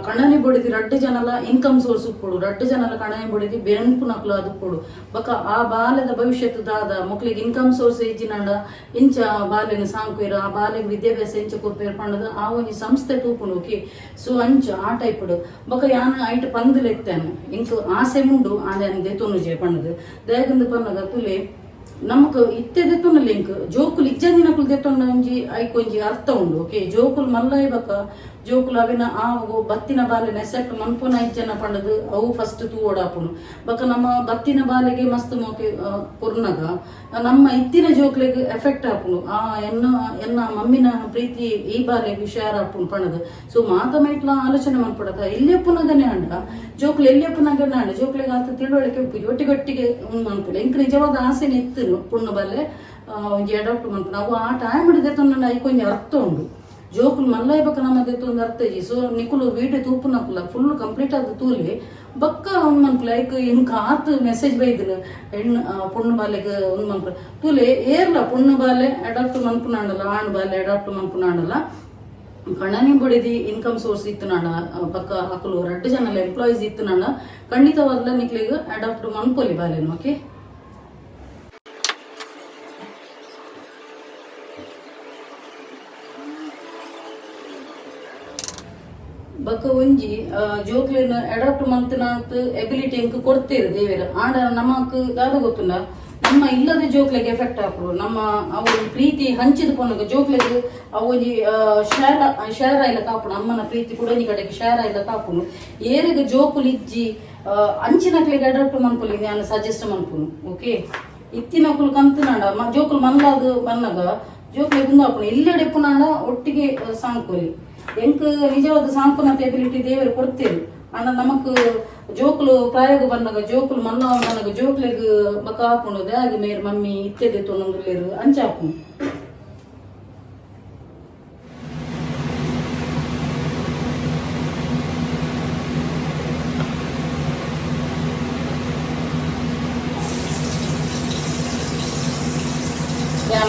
ಕಣ್ಣನಿ ಬಡಿದಿ ರಡ್ಡು ಜನಲ ಇನ್ಕಮ್ ಸೋರ್ಸ್ ಉಪ್ಪುಡು ರಡ್ಡು ಜನಲ ಕಣ್ಣನಿ ಬಡಿದಿ ಬೆಂಪು ನಕ್ಲು ಅದು ಉಪ್ಪುಡು ಬಕ ಆ ಬಾಲ್ಯದ ಭವಿಷ್ಯತ್ತು ದಾದ ಮಕ್ಳಿಗೆ ಇನ್ಕಮ್ ಸೋರ್ಸ್ ಇಜ್ಜಿನಂಡ ಇಂಚ ಬಾಲ್ಯನ ಸಾಂಕುವೇರು ಆ ಬಾಲ್ಯಗೆ ವಿದ್ಯಾಭ್ಯಾಸ ಇಂಚ ಕೊರ್ಪೇರು ಪಂಡದು ಆ ಒಂಜಿ ಸಂಸ್ಥೆ ತೂಪುಂಡು ಓಕೆ ಸೊ ಅಂಚ ಆ ಟೈಪುಡು ಬಕ ಯಾನ ಐಟ್ ಪಂದುಲು ಎತ್ತೇನು ಇಂಕು ಆಸೆ ಮುಂಡು ಆನೆ ದೆತೊನುಜೆ ಪಂಡದು ದಯಗಂದು ಪನ್ನಗ ತುಲೆ ನಮಕ್ ಇತ್ತೆ ದೆತ್ತೊಂಡ ಲಿಂಕ್ ಜೋಕುಲು ಇಜ್ಜದಿನಕುಲು ದೆತ್ತೊಂಡ ಒಂಜಿ ಐಕೊಂಜಿ ಅರ್ಥ ಉಂಡು ಓಕೆ ಜೋಕುಲು ಮಲ್ಲೈ ಬಕ ಜೋಕುಲು ಅವಿನ ಆ ಬತ್ತಿನ ಬಾಲೆನ ಎಸೆಟ್ ಮನ್ಪುನ ಇಜ್ಜನ ಪಂಡದು ಅವು ಫಸ್ಟ್ ತೂವೋಡಾಪುನು ಬಕ ನಮ್ಮ ಬತ್ತಿನ ಬಾಲೆಗೆ ಮಸ್ತ್ ಮೋಕೆ ಕೊರ್ನಗ ನಮ್ಮ ಇತ್ತಿನ ಜೋಕ್ಲೆಗೆ ಎಫೆಕ್ಟ್ ಆಪುನು ಆ ಎನ್ನ ಮಮ್ಮಿನ ಪ್ರೀತಿ ಈ ಬಾಲೆಗೆ ಶೇರ್ ಆಪುನು ಪಂಡದು ಸೊ ಮಾತಮೈಟ್ಲ ಆಲೋಚನೆ ಮನ್ಪಡದ ಎಲ್ಲಿಯಪ್ಪುನಗನೆ ಅಂಡ ಜೋಕ್ಲು ಎಲ್ಲಿಯಪ್ಪನಗನೆ ಅಂಡ ಜೋಕ್ಲೆಗೆ ಆತ ತಿಳುವಳಿಕೆ ಉಪ್ಪು ಒಟ್ಟಿಗೊಟ್ಟಿಗೆ ಮನ್ಪುಲೆ ಇಂಕ ನಿಜವಾದ ಆಸೆನೆ ಇತ್ತು ಪುಣ್ಣ ಬಾಲೆ ಒಂಜಿ ಅಡಾಪ್ಟ್ ಮನ್ಪುನ ಅವು ಆ ಟೈಮ್ ಹಿಡಿದೆತ್ತ ಐಕೊಂಜಿ ಅರ್ಥ ಉಂಡು ಜೋಕುಲು ಮಲ್ಲೈ ಬಕ್ಕ ನಮ್ಮದೇ ಒಂದು ಅರ್ಥ ಇಜಿ ಸೊ ನಿಕುಲು ವಿಡಿಯೋ ತೂಪು ನಕುಲ ಫುಲ್ ಕಂಪ್ಲೀಟ್ ಆದ ತೂಲಿ ಬಕ್ಕ ಒಂದು ಮನ್ಪುಲ ಲೈಕ್ ಇಂಕ ಆತು ಮೆಸೇಜ್ ಬೈದಿಲ್ಲ ಹೆಣ್ಣು ಪುಣ್ಣ ಬಾಲೆಗೆ ಒಂದು ಮನ್ಪುಲ ತೂಲಿ ಏರ್ಲ ಪುಣ್ಣ ಬಾಲೆ ಅಡಾಪ್ಟ್ ಮನ್ಪುನಾಂಡಲ್ಲ ಆಣ್ ಬಾಲೆ ಅಡಾಪ್ಟ್ ಮನ್ಪುನಾಂಡಲ್ಲ ಕಣ್ಣನಿ ಬಡಿದಿ ಇನ್ಕಮ್ ಸೋರ್ಸ್ ಇತ್ತು ನಾಡ ಪಕ್ಕ ಹಾಕಲು ರಡ್ಡು ಜನಲ್ಲ ಎಂಪ್ಲಾಯೀಸ್ ಇತ್ತು ನಾಡ ಖಂಡಿತವಾದ್ಲ ನಿಕ್ಲಿಗೆ ಅಡಾಪ್ಟ್ ಮನ್ಪೊಲಿ ಬಾಲೆನು ಓಕೆ ಬಕ್ಕ ಒಂಜಿ ಜೋಕ್ಲಿನ ಅಡಾಪ್ಟ್ ಮಂತನಾತ್ ಎಬಿಲಿಟಿ ಎಂಕ್ ಕೊಡ್ತೇರು ದೇವೇರ ಆಂಡ ನಮಕ್ ದಾದ ಗೊತ್ತುಂಡ ನಮ್ಮ ಇಲ್ಲದ ಜೋಕ್ಲೆಗೆ ಎಫೆಕ್ಟ್ ಹಾಕುಡು ನಮ್ಮ ಅವು ಪ್ರೀತಿ ಹಂಚಿದ ಪೊನಗ ಜೋಕ್ಲೆಗೆ ಅವು ಶೇರ ಇಲ್ಲ ಕಾಪುಡು ಅಮ್ಮನ ಪ್ರೀತಿ ಕುಡನಿ ಕಡೆಗೆ ಶೇರ ಇಲ್ಲ ಕಾಪುನು ಏರಿಗೆ ಜೋಕುಲು ಇಜ್ಜಿ ಅಂಚಿನಕ್ಲೆಗೆ ಅಡಾಪ್ಟ್ ಮನ್ಪುಲಿ ನಾನು ಸಜೆಸ್ಟ್ ಮನ್ಪುನು ಓಕೆ ಇತ್ತಿನಕುಲು ಕಂತನಾಡ ಜೋಕುಲು ಮಲ್ಲಾದು ಬನ್ನಗ ಜೋಕ್ಲೆಗೆ ಗುಂದಾಪುನು ಎಲ್ಲೆಡೆ ಪುನಾಡ ಒಟ್ಟಿಗೆ ಸಾಂಕೋಲಿ ಎಂಕ್ ನಿಜವಾದ ಸಾಂಪುನತ ಎಬಿಲಿಟಿ ದೇವರು ಕೊಡ್ತೇವೆ ಅಣ್ಣ ನಮಕ್ ಜೋಕುಲು ಪ್ರಾಯೋಗ ಬಂದಾಗ ಜೋಕುಲು ಮನ್ನ ನನಗ ಜೋಕ್ಲೆಗ್ ಬಕ ಹಾಕೊಂಡು ಹಾಗೆ ಮೇರ್ ಮಮ್ಮಿ ಇತ್ತೆದೆ ತೊಂದೊಂದುಲ್ಲೇರು ಅಂಚ ಹಾಕು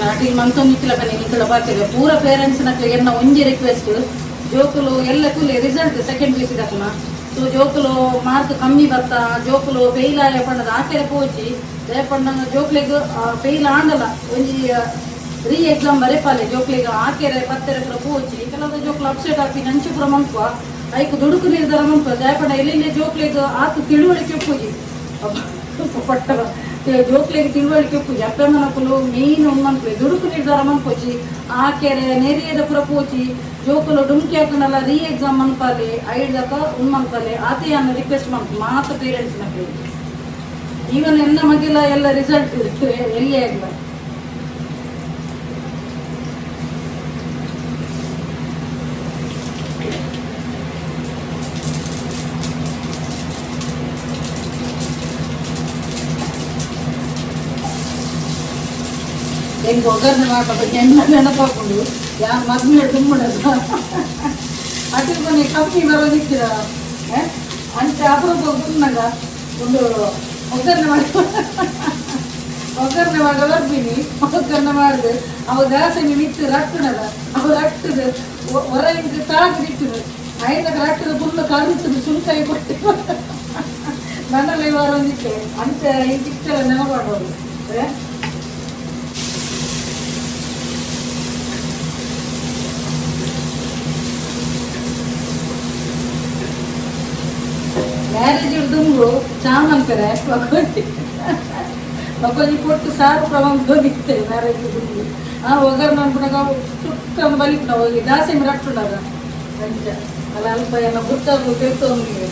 ಅಡಿ ಮಂತ ನಿಕ್ಲ ಬನ್ನಿ ನಿಕ್ಲ ಬಾಕಿದೆ ಪೂರ ಪೇರೆಂಟ್ಸ್ ನಕ್ಲೆ ಎನ್ನ ಒಂಜಿ ರಿಕ್ವೆಸ್ಟ್ ಜೋಕುಲು ಎಲ್ಲ ಕುಲೆ ರಿಸಲ್ಟ್ ಸೆಕೆಂಡ್ ಪ್ಲೇಸ್ ಇದಕ್ಕನ ಸೊ ಜೋಕುಲು ಮಾರ್ಕ್ ಕಮ್ಮಿ ಬರ್ತಾ ಜೋಕುಲು ಫೇಲ್ ಆಯ ಪಂಡದ ಆಕೆರೆ ಪೋಚಿ ದಯಪಂಡ ಜೋಕ್ಲೆಗ್ ಫೇಲ್ ಆಂಡಲ ಒಂಜಿ ರೀ ಎಕ್ಸಾಮ್ ಬರೆಪಾಲೆ ಜೋಕ್ಲೆಗ್ ಆಕೆರೆ ಪತ್ತೆರೆ ಪುರ ಪೋಚಿ ಕೆಲವು ಜೋಕ್ಲು ಅಪ್ಸೆಟ್ ಹಾಕಿ ನಂಚು ಪುರ ಮಂಪ ಐಕ್ ದುಡುಕು ನಿರ್ಧಾರ ಮಂಪ ದಯಪಂಡ ಎಲ್ಲೆಲ್ಲಿ ಜೋಕ್ಲೆಗ್ ಆತು ತಿಳುವಳಿಕೆ ಪೂಜಿ ಪಟ್ಟವ ಜೋಕ್ಲೆಗೆ ತಿಳುವಳಿಕೆ ಪೂಜೆ ಅಪ್ಪಮ್ಮನಕುಲು ಮೇನ್ ಉಣ್ಮನ್ಪೆ ದುಡುಕು ನಿರ್ಧಾರ ಮನ್ಪೋಚಿ ಆಕೆರೆ ನೆರಿಯದ ಪುರ ಪೋಚಿ ಜೋಕುಲು ಡುಮ್ಕಿ ಹಾಕೊಂಡಲ್ಲ ರೀ ಎಕ್ಸಾಮ್ ಮನ್ಪಾಲೆ ಐಡ್ದಕ ಉಣ್ಮನ್ಪಾಲೆ ಆತೆಯನ್ನ ರಿಕ್ವೆಸ್ಟ್ ಮಾಡ್ತು ಮಾತ ಪೇರೆಂಟ್ಸ್ ನಕ್ಲೆ ಈವನ್ ಎನ್ನ ಮಗಿಲ ಎಲ್ಲ ರಿಸಲ್ಟ್ ಎಲ್ಲಿ ಆಗಿಲ್ಲ ಹೆಂಗೆ ಒಗ್ಗರಣೆ ಮಾಡ್ಬೇಕು ಎಣ್ಣೆ ನೆನಪಾಕೊಂಡು ಯಾರು ಮದ್ವೆ ತುಂಬಡದು ಅದ್ರ ಮನೆ ಕಮ್ಮಿ ಬರೋದಿಕ್ಕಿರ ಅಂತ ಅಪರೂಪ ಬಂದಾಗ ಒಂದು ಒಗ್ಗರಣೆ ಮಾಡಿ ಬರ್ತೀನಿ ಒಗ್ಗರಣೆ ಮಾಡಿದೆ ಅವ ದಾಸನಿ ನಿಂತು ರಟ್ಟಣದ ಅವ ರಟ್ಟದ ಹೊರಗಿಂದ ತಾಗಿ ನಿಂತದು ಐದಾಗ ರಟ್ಟದ ಫುಲ್ ಕರಿತದು ಸುಂಕಾಯಿ ಕೊಟ್ಟು ನನ್ನಲ್ಲಿ ಬರೋದಿಕ್ಕೆ ಅಂತ ಈ ಚಿಕ್ಕ ನೆನಪಾಡೋದು ಮ್ಯಾರೇಜ್ ಹಿಡ್ದು ಚಾಮನ್ ಕರೆ ಒಬ್ಬನಿಗೆ ಕೊಟ್ಟು ಸಾರು ಪ್ರಮಾಣ ಹೋಗಿರ್ತೇವೆ ಮ್ಯಾರೇಜ್ ಹಿಡ್ದು ಒಗ್ಗರಣೆ ಅನ್ಬಿಟ್ಟಾಗ ಸುತ್ತೊಂದು ಬಲಿಕ್ ನಾವು ಹೋಗಿ ದಾಸೆ ಮಿರಾಕ್ಕೊಂಡಾಗ ಅಂಚ ಅಲ್ಲ ಅಲ್ಪ ಎಲ್ಲ ಗೊತ್ತಾಗ ತಿಳ್ತವನಿಗೆ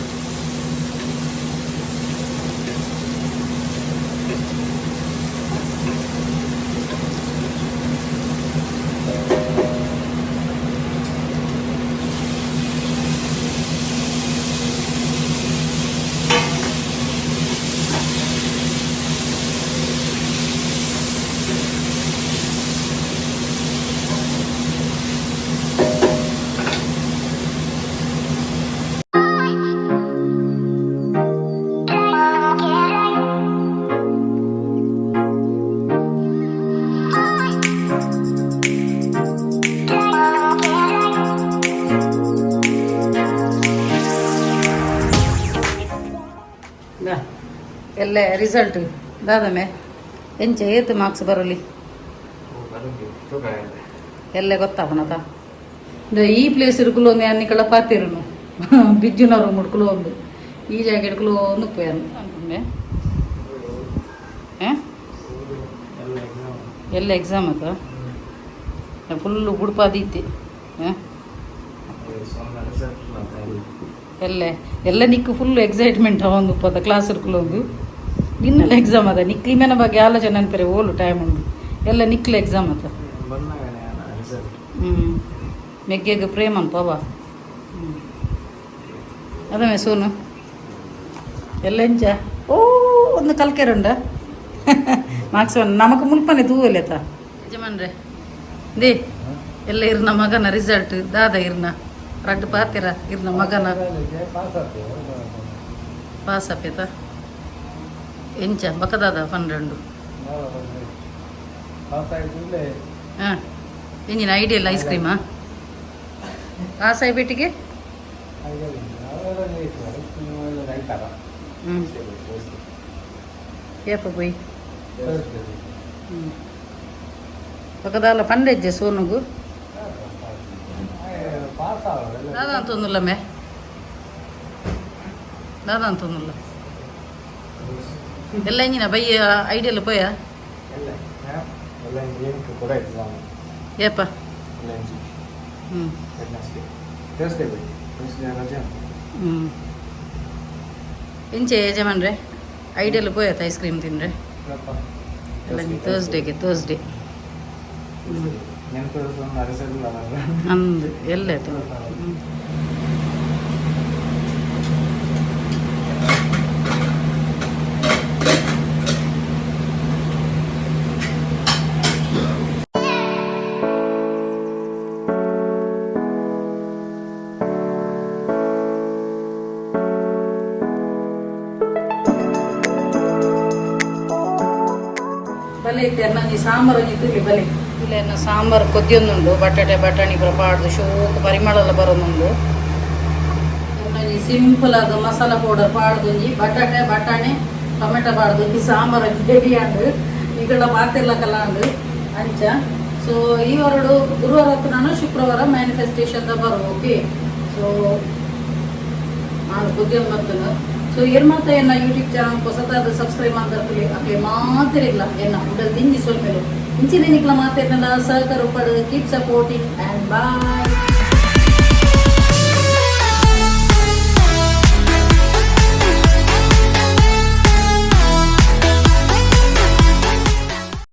ಎಲ್ಲ ರಿಸಲ್ಟ್ ದಾದಮೆ ಎಂಚ ಏತು ಮಾರ್ಕ್ಸ್ ಬರಲಿ ಎಲ್ಲ ಗೊತ್ತಾವನದ ಈ ಪ್ಲೇಸ್ ಇರುಕಲು ಒಂದು ಅನ್ನಿಕಳ ಪಾತಿರುನು ಬಿಜ್ಜುನವರು ಮುಡ್ಕಲು ಒಂದು ಈ ಜಾಗ ಹಿಡ್ಕಲು ಒಂದು ಅನ್ಕೊಂಡೆ ಎಲ್ಲ ಎಕ್ಸಾಮ್ ಅದ ಫುಲ್ಲು ಬುಡ್ಪಾದೀತಿ ಎಲ್ಲ ನಿಕ್ಕು ಫುಲ್ ಎಕ್ಸೈಟ್ಮೆಂಟ್ ಒಂದು ಪದ ಕ್ಲಾಸ್ ಇರ್ಕಲು ಒಂದು ಇನ್ನೆಲ್ಲ ಎಕ್ಸಾಮ್ ಅದ ನಿಕ್ಲಿ ಮೇನ ಬಗ್ಗೆ ಆಲೋಚನೆ ಅನ್ಪರೆ ಓಲು ಟೈಮ್ ಉಂಡು ಎಲ್ಲ ನಿಕ್ಲ ಎಕ್ಸಾಮ್ ಅದ ಮೆಗ್ಗೆಗೆ ಪ್ರೇಮ ಅಂತ ಬಾಬಾ ಅದಮೇ ಸೋನು ಎಲ್ಲ ಎಂಚ ಓ ಒಂದು ಕಲ್ಕೆರುಂಡ ಮಾರ್ಕ್ಸ್ ನಮಕ್ ಮುನ್ಪನೆ ತೂವಲೇತ ಯಜಮಾನ್ರೆ ದೇ ಎಲ್ಲ ಇರ್ನ ಮಗನ ರಿಸಲ್ಟ್ ದಾದ ಇರ್ನ ರಡ್ಡು ಪಾತಿರ ಇರ್ನ ಮಗನ ಪಾಸ್ ಅಪೇತ ಎಂಚ ಬಕದಾದ ಪನ್ನೆಂಡು ಹಾಂ ಎಂಜಿನ ಐಡಿಯಲ್ ಐಸ್ ಕ್ರೀಮಾ ಪಾಸ್ ಆಯ್ಬೇಟಿಗೆ ಏಪ ಪೋಯ್ ಪಕ್ಕದಾಲ ಪಂಡೆಜ್ಜೆ ಸೋನುಗು ದಾದ ಅಂತೊಂದುಲ್ಲಮ್ಮೆ ದಾದ ಅಂತೊಂದುಲ್ಲ ಎಲ್ಲ ಇಂಜಿನ ಬೈಯ ಐಡಿಯಲ್ಲ ಪೋಯ ಏಪ ಹ್ಞೂ ಇಂಚೆ ಯಜಮಾನ್ರೆ ಐಡಿಯಲ್ಲ ಪೋಯತ್ತ ಐಸ್ ಕ್ರೀಮ್ ತಿಂದ್ರೆ ಎಲ್ಲ ತರ್ಸ್ಡೇ ಅಂದು ಎಲ್ಲಾಯ್ತು ಬಲೆ ಇತ್ತೆ ನಂಗೆ ಸಾಂಬಾರು ಒಂಜಿತ್ತು ಬಲೆ ಇಲ್ಲ ಸಾಂಬಾರು ಕೊದ್ದಿಯೊಂದುಂಡು ಬಟಾಟೆ ಬಟಾಣಿ ಪೂರ ಪಾಡ್ದು ಶೋಕು ಪರಿಮಳ ಎಲ್ಲ ಬರೋದೊಂದು ನಂಗೆ ಸಿಂಪಲ್ ಆದ ಮಸಾಲ ಪೌಡರ್ ಪಾಡ್ದೊಂಜಿ ಬಟಾಟೆ ಬಟಾಣಿ ಟೊಮೆಟೊ ಪಾಡ್ದು ಈ ಸಾಂಬಾರು ರೆಡಿ ಆಂಡು ಈಗೆಲ್ಲ ಪಾತೆರ್ಲಕಲ್ಲ ಅಂಡು ಅಂಚ ಸೊ ಈ ಹೊರಡು ಗುರುವಾರ ಹೊತ್ತು ನಾನು ಶುಕ್ರವಾರ ಮ್ಯಾನಿಫೆಸ್ಟೇಷನ್ ಬರೋ ಓಕೆ ಸೊ ನಾನು ಕೊದ್ದಿಯೊಂದು ಬರ್ತೇನೆ ಸೊ ಏನ್ ಮಾಡ್ತಾ ಎನ್ನ ಯೂಟ್ಯೂಬ್ ಚಾನಲ್ ಹೊಸದಾದ ಸಬ್ಸ್ಕ್ರೈಬ್ ಮಾಡ್ತಾರೆ ಅಕ್ಕೆ ಮಾತ್ರ ಇಲ್ಲ ಎನ್ನ ಉಡಲ್ ತಿಂಡಿ ಸ್ವಲ್ಪ ಇಂಚಿನ ನಿಕ್ಲ ಮಾತಾಡ್ನಲ್ಲ ಸಹಕಾರ ಪಡು ಕೀಪ್ ಸಪೋರ್ಟಿಂಗ್ ಆ್ಯಂಡ್ ಬಾಯ್.